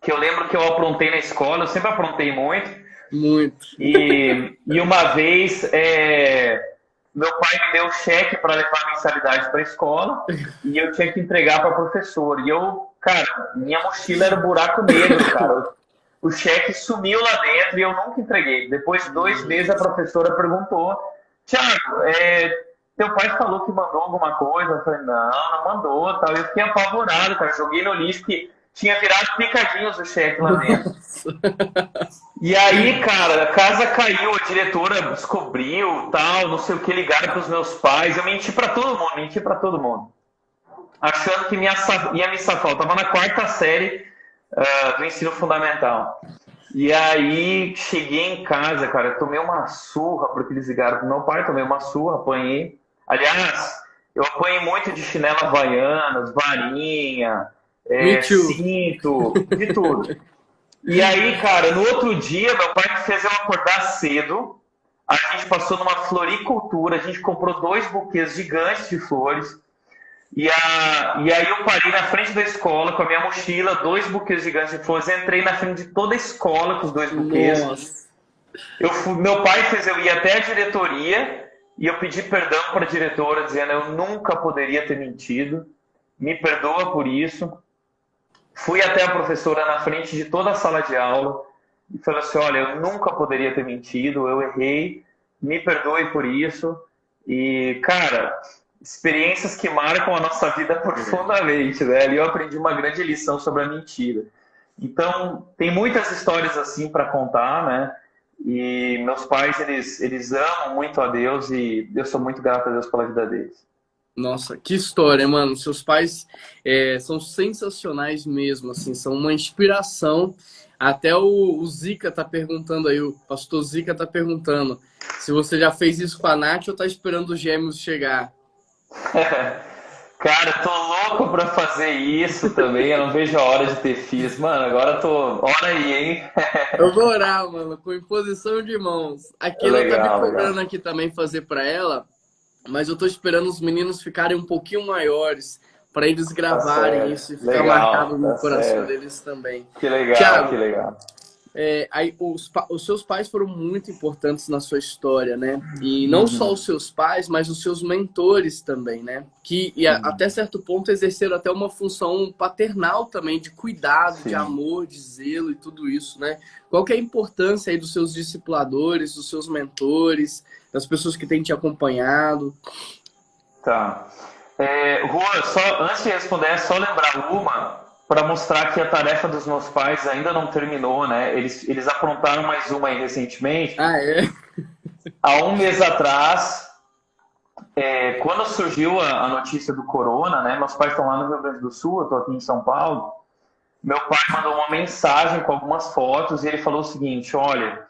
que eu lembro que eu aprontei na escola, eu sempre aprontei muito. Muito. E uma vez, meu pai me deu um cheque para levar a mensalidade para a escola e eu tinha que entregar para a professora. E eu, cara, minha mochila era um buraco negro, cara. O cheque sumiu lá dentro e eu nunca entreguei. Depois de 2 meses, a professora perguntou: Thiago, teu pai falou que mandou alguma coisa? Eu falei: não mandou. Tal. Eu fiquei apavorado, cara. Joguei no lixo que tinha virado picadinhos o cheque lá dentro. E aí, cara, a casa caiu, a diretora descobriu, tal, não sei o que, ligaram para os meus pais. Eu menti para todo mundo. Achando que ia me safar. Eu tava na 4ª série do ensino fundamental. E aí, cheguei em casa, cara, tomei uma surra, porque eles ligaram pro meu pai, tomei uma surra, apanhei. Aliás, eu apanhei muito de chinela havaianas, varinha, cinto, de tudo. E aí, cara, no outro dia, meu pai fez eu acordar cedo. A gente passou numa floricultura, a gente comprou 2 buquês gigantes de flores. E aí eu parei na frente da escola com a minha mochila, 2 buquês gigantes de flores. Entrei na frente de toda a escola com os 2 buquês. Nossa. Meu pai fez eu ir até a diretoria e eu pedi perdão para a diretora, dizendo: eu nunca poderia ter mentido. Me perdoa por isso. Fui até a professora na frente de toda a sala de aula e falei assim: olha, eu nunca poderia ter mentido, eu errei, me perdoe por isso. E, cara, experiências que marcam a nossa vida profundamente, né? Ali eu aprendi uma grande lição sobre a mentira. Então, tem muitas histórias assim para contar, né? E meus pais, eles amam muito a Deus e eu sou muito grato a Deus pela vida deles. Nossa, que história, mano. Seus pais são sensacionais mesmo, assim, são uma inspiração. Até o Zica tá perguntando aí, o pastor Zica tá perguntando se você já fez isso com a Nath ou tá esperando os gêmeos chegar. Cara, tô louco pra fazer isso também, eu não vejo a hora de ter filhos. Mano, agora ora aí, hein? Eu vou orar, mano, com imposição de mãos. Aqui ela tá me cobrando aqui também fazer pra ela, mas eu tô esperando os meninos ficarem um pouquinho maiores para eles gravarem isso e ficar marcado no coração deles também. Que legal, Thiago, que legal. Aí, os seus pais foram muito importantes na sua história, né? E não só os seus pais, mas os seus mentores também, né? Que até certo ponto exerceram até uma função paternal também, de cuidado, de amor, de zelo e tudo isso, né? Qual que é a importância aí dos seus discipuladores, dos seus mentores, das pessoas que têm te acompanhado? Tá. Rua, só antes de responder, é só lembrar uma para mostrar que a tarefa dos meus pais ainda não terminou, né? Eles aprontaram mais uma aí recentemente. Há 1 mês atrás, quando surgiu a notícia do corona, né? Meus pais estão lá no Rio Grande do Sul, eu estou aqui em São Paulo. Meu pai mandou uma mensagem com algumas fotos e ele falou o seguinte: olha,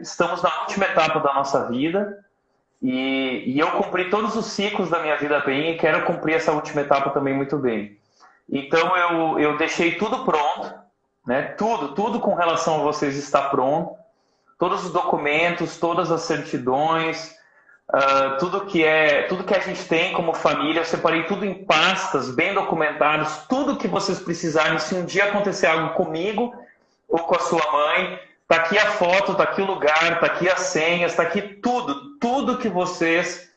estamos na última etapa da nossa vida e eu cumpri todos os ciclos da minha vida bem e quero cumprir essa última etapa também muito bem. Então eu deixei tudo pronto, né? Tudo com relação a vocês está pronto. Todos os documentos, todas as certidões, tudo que a gente tem como família, eu separei tudo em pastas, bem documentados, tudo que vocês precisarem. Se um dia acontecer algo comigo ou com a sua mãe, tá aqui a foto, tá aqui o lugar, tá aqui as senhas, tá aqui tudo que vocês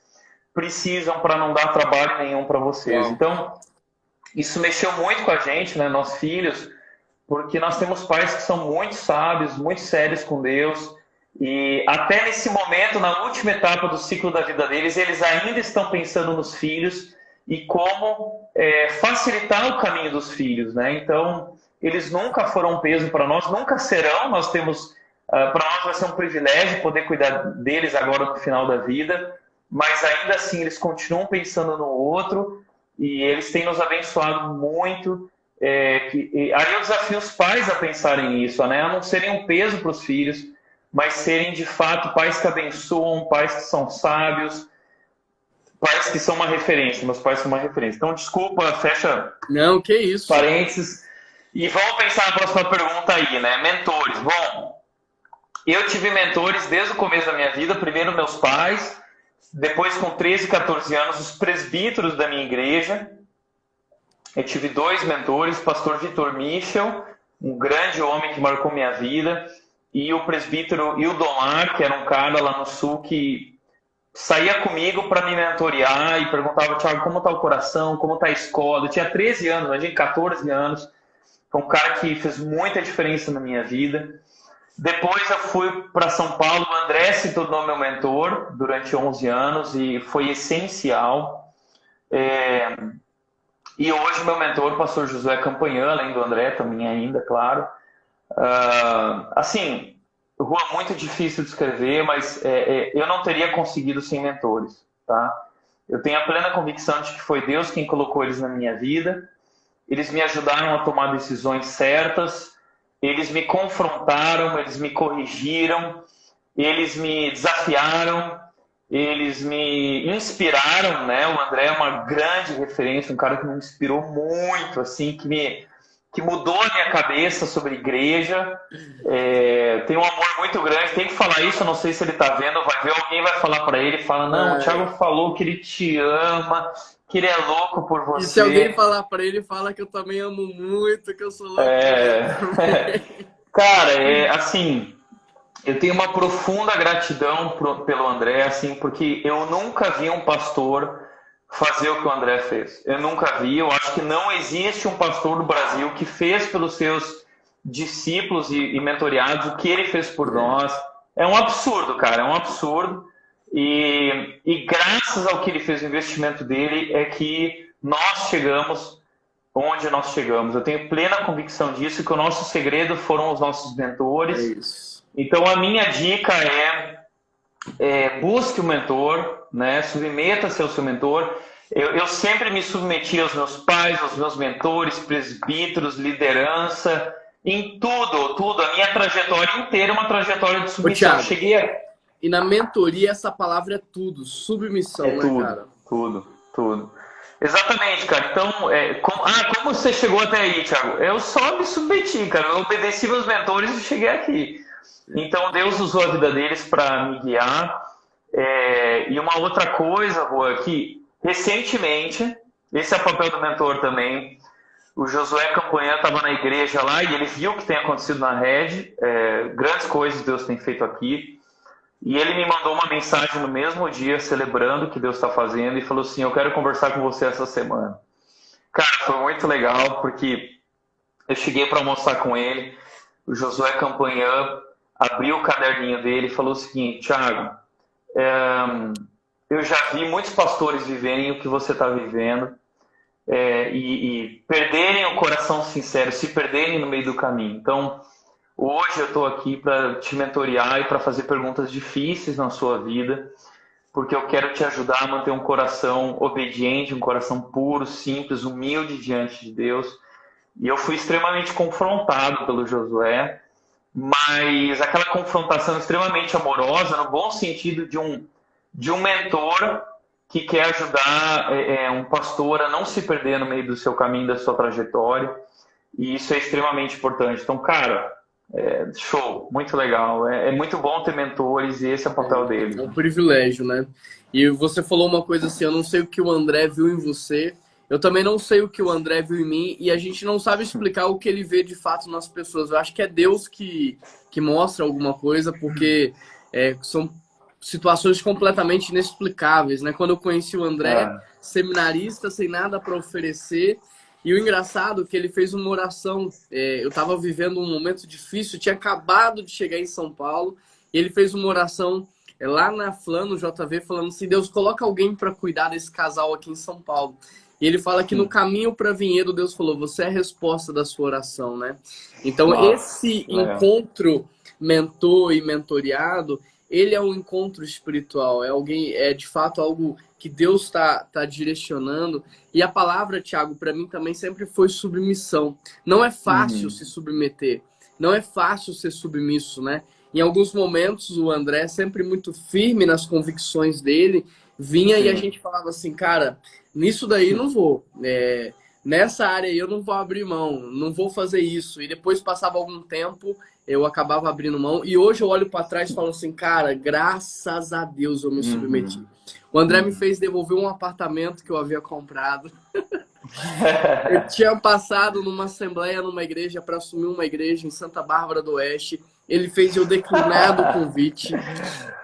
precisam para não dar trabalho nenhum para vocês. Então, isso mexeu muito com a gente, né, nós filhos, porque nós temos pais que são muito sábios, muito sérios com Deus, e até nesse momento, na última etapa do ciclo da vida deles, eles ainda estão pensando nos filhos e como facilitar o caminho dos filhos, né? Então, eles nunca foram um peso para nós, nunca serão. Nós temos, para nós vai ser um privilégio poder cuidar deles agora no final da vida, mas ainda assim eles continuam pensando no outro. E eles têm nos abençoado muito. Aí eu desafio os pais a pensarem nisso, né? A não serem um peso para os filhos, mas serem de fato pais que abençoam, pais que são sábios. pais que são uma referência, meus pais são uma referência. Então, desculpa, fecha Não, que isso. parênteses. E vamos pensar na próxima pergunta aí, né? Mentores. Bom, eu tive mentores desde o começo da minha vida. Primeiro, meus pais. Depois, com 13, 14 anos, os presbíteros da minha igreja. Eu tive 2 mentores, o pastor Vitor Michel, um grande homem que marcou minha vida, e o presbítero Ildomar, que era um cara lá no sul que saía comigo para me mentorear e perguntava: Thiago, como está o coração, como está a escola? Eu tinha 13 anos, imagina, 14 anos. Foi um cara que fez muita diferença na minha vida. Depois eu fui para São Paulo, o André se tornou meu mentor durante 11 anos e foi essencial. E hoje meu mentor, o pastor Josué Campanhã, além do André também ainda, claro. Assim, rua muito difícil de escrever, mas eu não teria conseguido sem mentores, tá? Eu tenho a plena convicção de que foi Deus quem colocou eles na minha vida. Eles me ajudaram a tomar decisões certas, eles me confrontaram, eles me corrigiram, eles me desafiaram, eles me inspiraram, né? O André é uma grande referência, um cara que me inspirou muito, assim, que mudou a minha cabeça sobre igreja. Tem um amor muito grande, tem que falar isso, eu não sei se ele tá vendo, vai ver, alguém vai falar para ele, fala: não, o Thiago falou que ele te ama, que ele é louco por você. E se alguém falar para ele, fala que eu também amo muito, que eu sou louco. Cara, assim, eu tenho uma profunda gratidão pelo André, assim, porque eu nunca vi um pastor fazer o que o André fez. Eu nunca vi, eu acho que não existe um pastor no Brasil que fez pelos seus discípulos e mentoreados o que ele fez por nós. É um absurdo, cara, é um absurdo. E graças ao que ele fez, o investimento dele, é que nós chegamos onde nós chegamos. Eu tenho plena convicção disso, que o nosso segredo foram os nossos mentores. Isso. Então a minha dica busque um mentor, né? Submeta-se ao seu mentor. Eu sempre me submeti aos meus pais, aos meus mentores, presbíteros, liderança, em tudo. A minha trajetória inteira é uma trajetória de submissão. Thiago, cheguei a... E na mentoria essa palavra é tudo, submissão, tudo, né, cara? Tudo. Exatamente, cara. Então, como você chegou até aí, Thiago? Eu só me submeti, cara. Eu obedeci meus mentores e cheguei aqui. Então, Deus usou a vida deles para me guiar. E uma outra coisa, Rua, que recentemente, esse é o papel do mentor também, o Josué Campanhã estava na igreja lá e ele viu o que tem acontecido na rede, grandes coisas Deus tem feito aqui. E ele me mandou uma mensagem no mesmo dia, celebrando o que Deus está fazendo, e falou assim: eu quero conversar com você essa semana. Cara, foi muito legal, porque eu cheguei para almoçar com ele, o Josué Campanhã abriu o caderninho dele e falou o seguinte: Thiago, eu já vi muitos pastores viverem o que você está vivendo, e perderem o coração sincero, se perderem no meio do caminho. Então, hoje eu estou aqui para te mentorear e para fazer perguntas difíceis na sua vida, porque eu quero te ajudar a manter um coração obediente, um coração puro, simples, humilde diante de Deus. E eu fui extremamente confrontado pelo Josué, mas aquela confrontação extremamente amorosa, no bom sentido de um mentor que quer ajudar um pastor a não se perder no meio do seu caminho, da sua trajetória. E isso é extremamente importante. Então, cara... show, muito legal. É muito bom ter mentores e esse é o papel dele. É um privilégio, né? E você falou uma coisa assim: eu não sei o que o André viu em você, eu também não sei o que o André viu em mim, e a gente não sabe explicar o que ele vê de fato nas pessoas. Eu acho que é Deus que mostra alguma coisa, porque são situações completamente inexplicáveis, né? Quando eu conheci o André, seminarista, sem nada para oferecer. E o engraçado é que ele fez uma oração. Eu estava vivendo um momento difícil, tinha acabado de chegar em São Paulo, e ele fez uma oração lá na FLAN, no JV, falando assim: Deus, coloca alguém para cuidar desse casal aqui em São Paulo. E ele fala que no caminho para Vinhedo, Deus falou: você é a resposta da sua oração, né? Então, esse encontro mentor e mentoreado, ele é um encontro espiritual, é de fato algo que Deus está direcionando. E a palavra, Thiago, para mim também sempre foi submissão. Não é fácil se submeter, não é fácil ser submisso, né? Em alguns momentos o André é sempre muito firme nas convicções dele, vinha e a sim. gente falava assim, cara, nisso daí não vou. Nessa área aí eu não vou abrir mão, não vou fazer isso. E depois passava algum tempo, eu acabava abrindo mão. E hoje eu olho para trás e falo assim, cara, graças a Deus eu me submeti. Uhum, O André me uhum. fez devolver um apartamento que eu havia comprado. Eu tinha passado numa assembleia, numa igreja, para assumir uma igreja em Santa Bárbara do Oeste. Ele fez eu declinar do convite.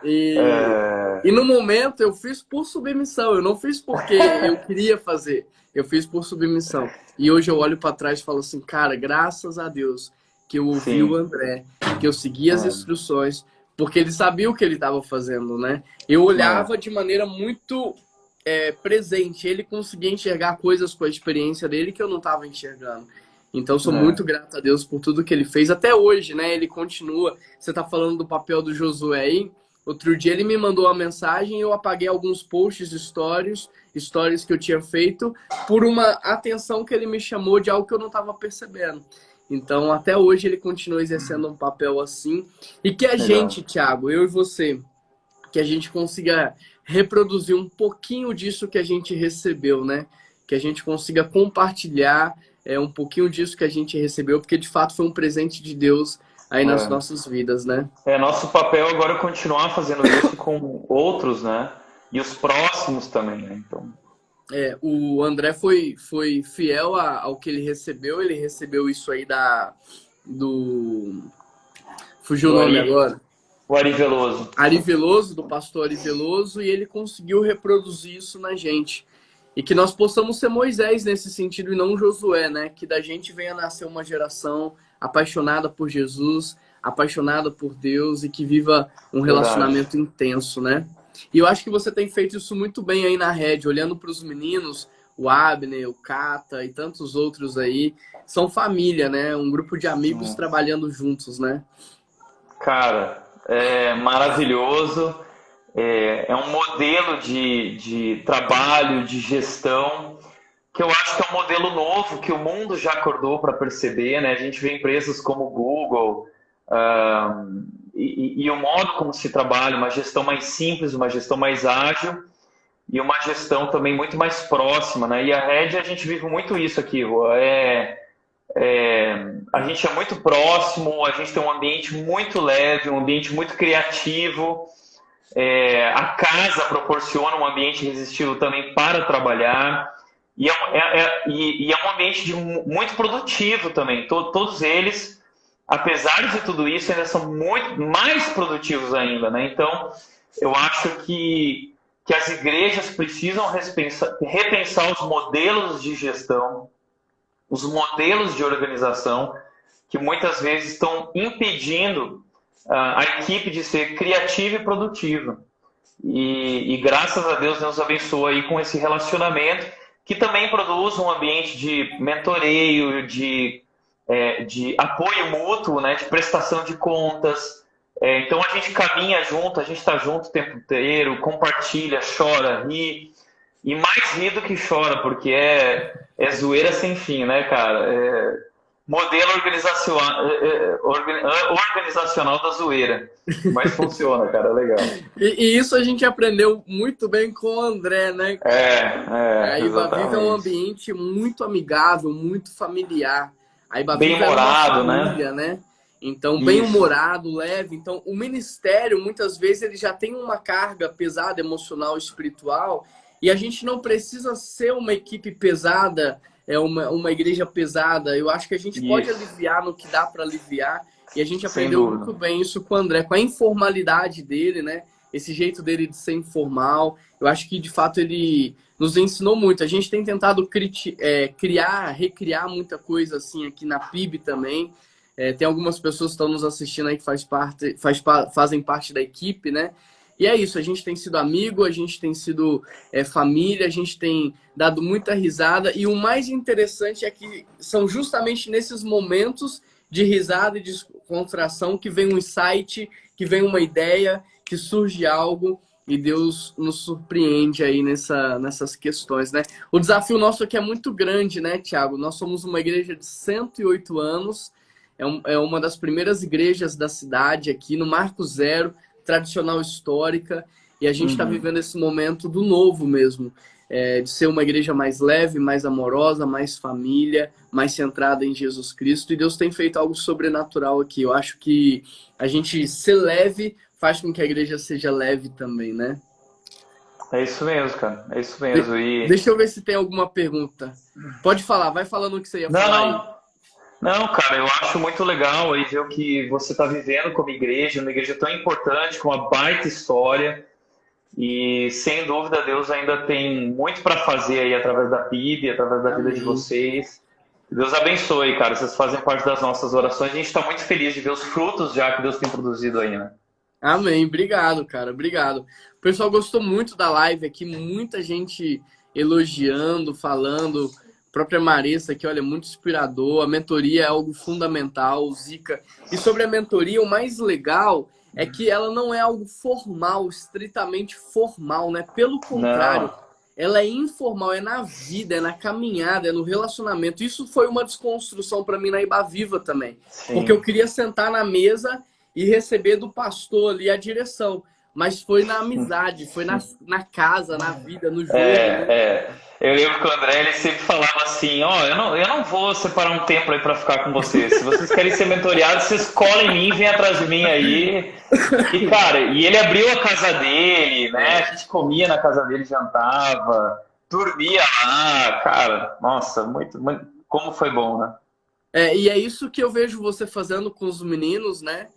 E, É, e no momento eu fiz por submissão. Eu não fiz porque eu queria fazer. Eu fiz por submissão. E hoje eu olho para trás e falo assim, cara, graças a Deus que eu ouvi o sim. André, que eu segui as É, instruções, porque ele sabia o que ele estava fazendo, né? Eu é, olhava de maneira muito presente. Ele conseguia enxergar coisas com a experiência dele que eu não estava enxergando. Então, sou muito é. grato a Deus por tudo que ele fez até hoje, né? Ele continua. Você está falando do papel do Josué aí. Outro dia ele me mandou uma mensagem e eu apaguei alguns posts de stories que eu tinha feito por uma atenção que ele me chamou de algo que eu não estava percebendo. Então, até hoje ele continua exercendo um papel assim. E que a gente, Legal. Thiago, eu e você, que a gente consiga reproduzir um pouquinho disso que a gente recebeu, né? Que a gente consiga compartilhar um pouquinho disso que a gente recebeu, porque de fato foi um presente de Deus aí nas nossas vidas, né? Nosso papel agora é continuar fazendo isso com outros, né? E os próximos também, né? Então, O André foi fiel ao que ele recebeu isso aí do. Fugiu o do nome Ari, agora. o Ari Veloso. Ari Veloso, do pastor Ari Veloso, e ele conseguiu reproduzir isso na gente. E que nós possamos ser Moisés nesse sentido e não Josué, né? Que da gente venha nascer uma geração apaixonada por Jesus, apaixonada por Deus e que viva um Verdade. relacionamento intenso, né? E eu acho que você tem feito isso muito bem aí na rede, olhando para os meninos, o Abner, o Cata e tantos outros aí, são família, né? Um grupo de amigos trabalhando juntos, né? Cara, é maravilhoso. É um modelo de trabalho, de gestão, que eu acho que é um modelo novo que o mundo já acordou para perceber, né? A gente vê empresas como o Google, e o modo como se trabalha, uma gestão mais simples, uma gestão mais ágil e uma gestão também muito mais próxima, né? E a Red, a gente vive muito isso aqui, Rô. A gente é muito próximo, a gente tem um ambiente muito leve, um ambiente muito criativo. A casa proporciona um ambiente resistivo também para trabalhar e é um ambiente muito produtivo também. Todos eles, apesar de tudo isso, ainda são muito mais produtivos ainda, né? Então, eu acho que as igrejas precisam repensar os modelos de gestão, os modelos de organização que muitas vezes estão impedindo a equipe de ser criativa e produtiva. E graças a Deus nos abençoa aí com esse relacionamento que também produz um ambiente de mentoreio, de apoio mútuo, né, de prestação de contas. Então a gente caminha junto, a gente está junto o tempo inteiro, compartilha, chora, ri. E mais ri do que chora, porque é zoeira sem fim, né, cara? Modelo organizacional da zoeira. Mas funciona, cara, legal. E isso a gente aprendeu muito bem com o André, né, cara? A Ibaviva é um Exatamente. ambiente muito amigável, muito familiar. A Ibaviva é uma Bem-humorado, né? família, né? Então, Isso. bem-humorado, leve. Então, o ministério, muitas vezes, ele já tem uma carga pesada, emocional, espiritual, e a gente não precisa ser uma equipe pesada, uma igreja pesada. Eu acho que a gente pode Isso. aliviar no que dá para aliviar, e a gente Sem aprendeu dúvida. muito bem isso com o André, com a informalidade dele, né? Esse jeito dele de ser informal. Eu acho que, de fato, ele nos ensinou muito. A gente tem tentado recriar muita coisa assim aqui na PIB também. Tem algumas pessoas que estão nos assistindo aí que fazem parte da equipe, né? E é isso, a gente tem sido amigo, a gente tem sido família, a gente tem dado muita risada. E o mais interessante é que são justamente nesses momentos de risada e descontração que vem um insight, que vem uma ideia, que surge algo e Deus nos surpreende aí nessas questões, né? O desafio nosso aqui é muito grande, né, Tiago? Nós somos uma igreja de 108 anos, é uma das primeiras igrejas da cidade aqui, no Marco Zero, tradicional histórica, E a gente está vivendo esse momento do novo mesmo, de ser uma igreja mais leve, mais amorosa, mais família, mais centrada em Jesus Cristo. E Deus tem feito algo sobrenatural aqui. Eu acho que a gente ser leve faz com que a igreja seja leve também, né? É isso mesmo, cara. É isso mesmo. Deixa eu ver se tem alguma pergunta. Pode falar, vai falando o que você ia falar aí. Não, cara, eu acho muito legal aí ver o que você está vivendo como igreja, uma igreja tão importante, com uma baita história. E sem dúvida Deus ainda tem muito para fazer aí através da PIB, através da vida de vocês. Deus abençoe, cara. Vocês fazem parte das nossas orações. A gente está muito feliz de ver os frutos já que Deus tem produzido aí, né? Amém. Obrigado, cara. Obrigado. O pessoal gostou muito da live aqui, muita gente elogiando, falando. A própria Marissa aqui, olha, muito inspirador. A mentoria é algo fundamental, o Zica. E sobre a mentoria, o mais legal é que ela não é algo formal, estritamente formal, né? Pelo contrário, ela é informal, é na vida, é na caminhada, é no relacionamento. Isso foi uma desconstrução para mim na Ibaviva também. Sim. Porque eu queria sentar na mesa e receber do pastor ali a direção. Mas foi na amizade, foi na casa, na vida, no jogo. Eu lembro que o André ele sempre falava assim, eu não vou separar um tempo aí para ficar com vocês. Se vocês querem ser mentoreados, vocês colhem em mim, vem atrás de mim aí. E, cara, ele abriu a casa dele, né? A gente comia na casa dele, jantava, dormia lá, cara. Nossa, muito, como foi bom, né? E é isso que eu vejo você fazendo com os meninos, né?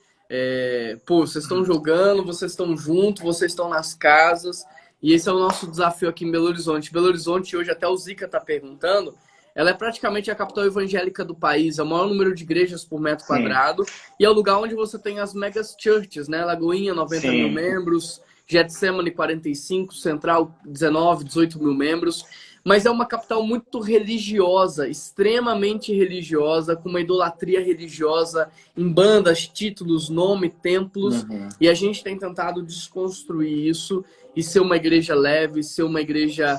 Vocês estão jogando, vocês estão juntos, vocês estão nas casas. E esse é o nosso desafio aqui em Belo Horizonte. Belo Horizonte, hoje até o Zica está perguntando, ela é praticamente a capital evangélica do país, é o maior número de igrejas por metro quadrado, e é o lugar onde você tem as megas churches, né? Lagoinha, 90 mil membros, Getsemane, 45, Central, 19, 18 mil membros. Mas é uma capital muito religiosa, extremamente religiosa, com uma idolatria religiosa em bandas, títulos, nome, templos. E a gente tem tentado desconstruir isso e ser uma igreja leve, ser uma igreja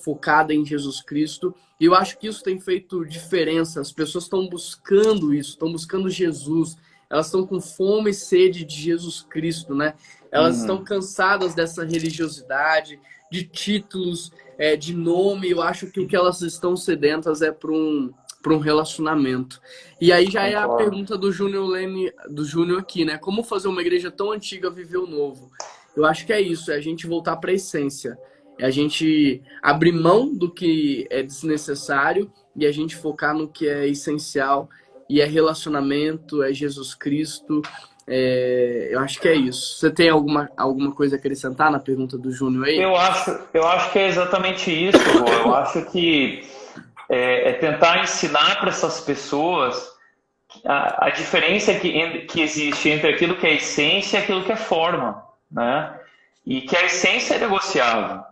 focada em Jesus Cristo. E eu acho que isso tem feito diferença. As pessoas estão buscando isso, estão buscando Jesus. Elas estão com fome e sede de Jesus Cristo, né? Elas estão cansadas dessa religiosidade, de títulos, de nome. Eu acho que o que elas estão sedentas é para um relacionamento. E aí já é a pergunta do Júnior aqui, né? Como fazer uma igreja tão antiga viver o novo? Eu acho que é isso, é a gente voltar para a essência. É a gente abrir mão do que é desnecessário e a gente focar no que é essencial. E é relacionamento, é Jesus Cristo. Eu acho que é isso. Você tem alguma coisa a acrescentar na pergunta do Júnior aí? Eu acho que é exatamente isso, Rô. Eu acho que é tentar ensinar para essas pessoas a diferença que existe entre aquilo que é essência e aquilo que é forma, né? E que a essência é negociável,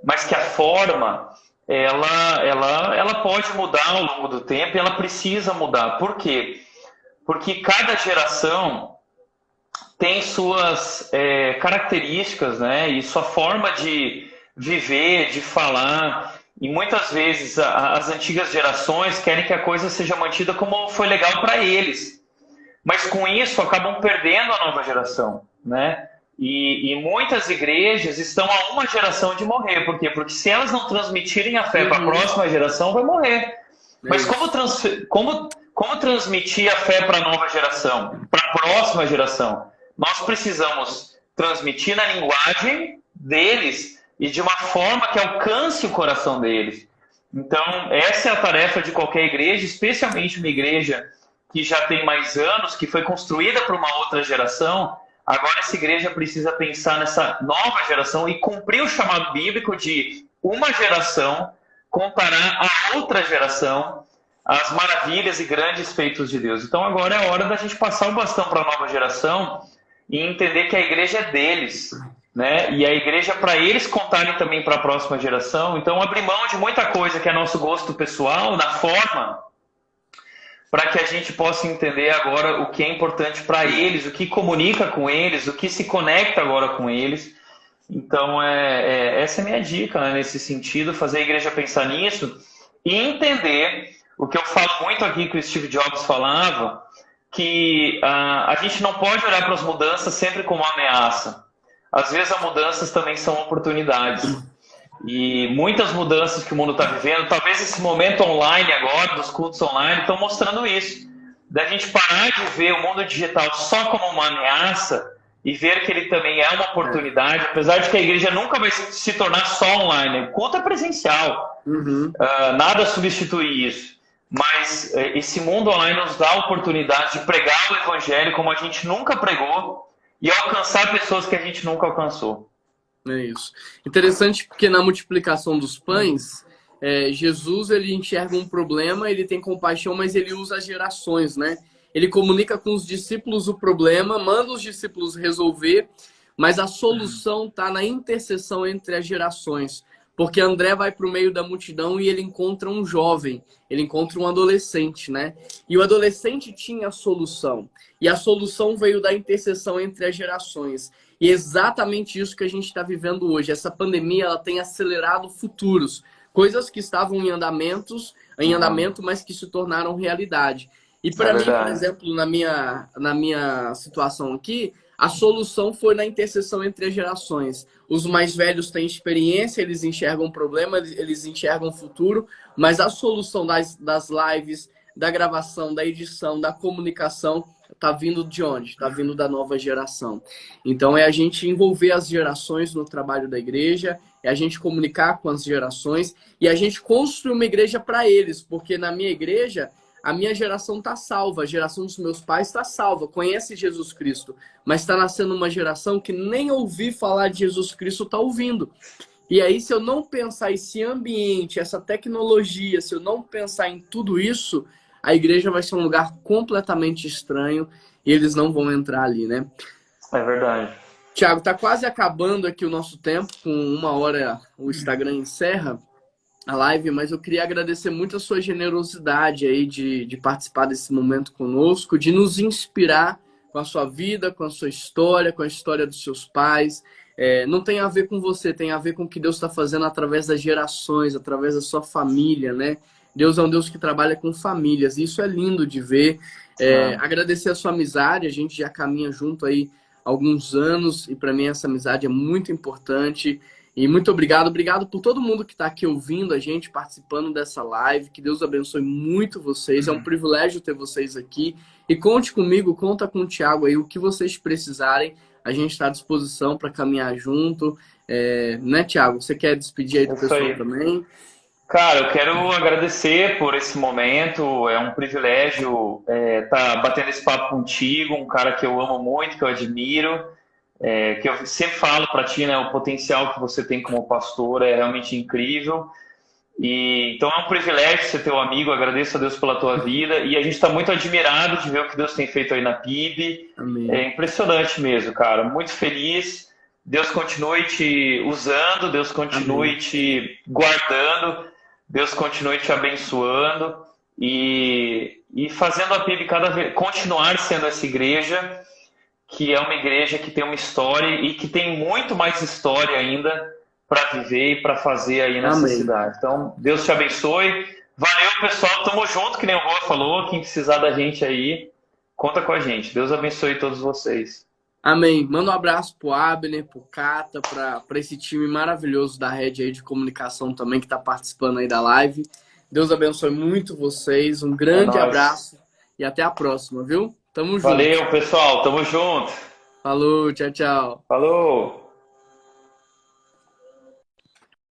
mas que a forma ela pode mudar ao longo do tempo e ela precisa mudar. Por quê? Porque cada geração tem suas características, né? E sua forma de viver, de falar. E muitas vezes as antigas gerações querem que a coisa seja mantida como foi legal para eles. Mas com isso acabam perdendo a nova geração, né? E muitas igrejas estão a uma geração de morrer. Por quê? Porque se elas não transmitirem a fé para a próxima geração, vai morrer. Mas como transmitir a fé para a nova geração, para a próxima geração? Nós precisamos transmitir na linguagem deles e de uma forma que alcance o coração deles. Então, essa é a tarefa de qualquer igreja, especialmente uma igreja que já tem mais anos, que foi construída por uma outra geração. Agora essa igreja precisa pensar nessa nova geração e cumprir o chamado bíblico de uma geração contará a outra geração as maravilhas e grandes feitos de Deus. Então agora é a hora da gente passar o bastão para a nova geração e entender que a igreja é deles, né? E a igreja para eles contarem também para a próxima geração. Então abrir mão de muita coisa que é nosso gosto pessoal, na forma, para que a gente possa entender agora o que é importante para eles, o que comunica com eles, o que se conecta agora com eles. Então, essa é a minha dica, né, nesse sentido, fazer a igreja pensar nisso e entender o que eu falo muito aqui que o Steve Jobs falava, que a gente não pode olhar para as mudanças sempre como uma ameaça. às vezes as mudanças também são oportunidades. E muitas mudanças que o mundo está vivendo, talvez esse momento online agora, dos cultos online, estão mostrando isso. Da gente parar de ver o mundo digital só como uma ameaça e ver que ele também é uma oportunidade, apesar de que a igreja nunca vai se tornar só online. O culto é presencial, nada substitui isso. Mas esse mundo online nos dá a oportunidade de pregar o evangelho como a gente nunca pregou e alcançar pessoas que a gente nunca alcançou. É isso. Interessante porque na multiplicação dos pães, Jesus ele enxerga um problema, ele tem compaixão, mas ele usa as gerações, né? Ele comunica com os discípulos o problema, manda os discípulos resolver, mas a solução está na interseção entre as gerações. Porque André vai para o meio da multidão e ele encontra um jovem, ele encontra um adolescente, né? E o adolescente tinha a solução. E a solução veio da interseção entre as gerações. E é exatamente isso que a gente está vivendo hoje. Essa pandemia ela tem acelerado futuros. Coisas que estavam em andamento, mas que se tornaram realidade. E para mim, por exemplo, na minha situação aqui, a solução foi na interseção entre as gerações. Os mais velhos têm experiência, eles enxergam o problema, eles enxergam o futuro, mas a solução das lives, da gravação, da edição, da comunicação, está vindo de onde? Está vindo da nova geração. Então é a gente envolver as gerações no trabalho da igreja, é a gente comunicar com as gerações e a gente construir uma igreja para eles, porque na minha igreja a minha geração está salva, a geração dos meus pais está salva, conhece Jesus Cristo, mas está nascendo uma geração que nem ouvir falar de Jesus Cristo está ouvindo. E aí, se eu não pensar esse ambiente, essa tecnologia, se eu não pensar em tudo isso, a igreja vai ser um lugar completamente estranho e eles não vão entrar ali, né? É verdade. Tiago, tá quase acabando aqui o nosso tempo, com 1 hora o Instagram encerra a live, mas eu queria agradecer muito a sua generosidade aí de participar desse momento conosco, de nos inspirar com a sua vida, com a sua história, com a história dos seus pais. Não tem a ver com você, tem a ver com o que Deus está fazendo através das gerações, através da sua família, né? Deus é um Deus que trabalha com famílias, e isso é lindo de ver. Agradecer a sua amizade, a gente já caminha junto aí há alguns anos, e para mim essa amizade é muito importante. E muito obrigado. Obrigado por todo mundo que está aqui ouvindo a gente, participando dessa live. Que Deus abençoe muito vocês. É um privilégio ter vocês aqui. E conte comigo, conta com o Thiago aí. O que vocês precisarem, a gente está à disposição para caminhar junto. Né, Thiago? Você quer despedir aí do pessoal também? Cara, eu quero agradecer por esse momento. É um privilégio estar batendo esse papo contigo. Um cara que eu amo muito, que eu admiro. Que eu sempre falo para ti, né, o potencial que você tem como pastor é realmente incrível. E então é um privilégio ser teu amigo, agradeço a Deus pela tua vida e a gente está muito admirado de ver o que Deus tem feito aí na PIB. Amém. É impressionante mesmo, cara, muito feliz. Deus continue te usando, Deus continue te guardando, Deus continue te abençoando e fazendo a PIB cada vez continuar sendo essa igreja que é uma igreja que tem uma história e que tem muito mais história ainda para viver e para fazer aí nessa cidade. Então, Deus te abençoe. Valeu, pessoal. Tamo junto, que nem o Rô falou. Quem precisar da gente aí, conta com a gente. Deus abençoe todos vocês. Amém. Manda um abraço pro Abner, pro Cata, para esse time maravilhoso da Rede aí de comunicação também, que está participando aí da live. Deus abençoe muito vocês. Um grande abraço e até a próxima, viu? Tamo junto. Valeu, pessoal. Tamo junto. Falou, tchau, tchau. Falou.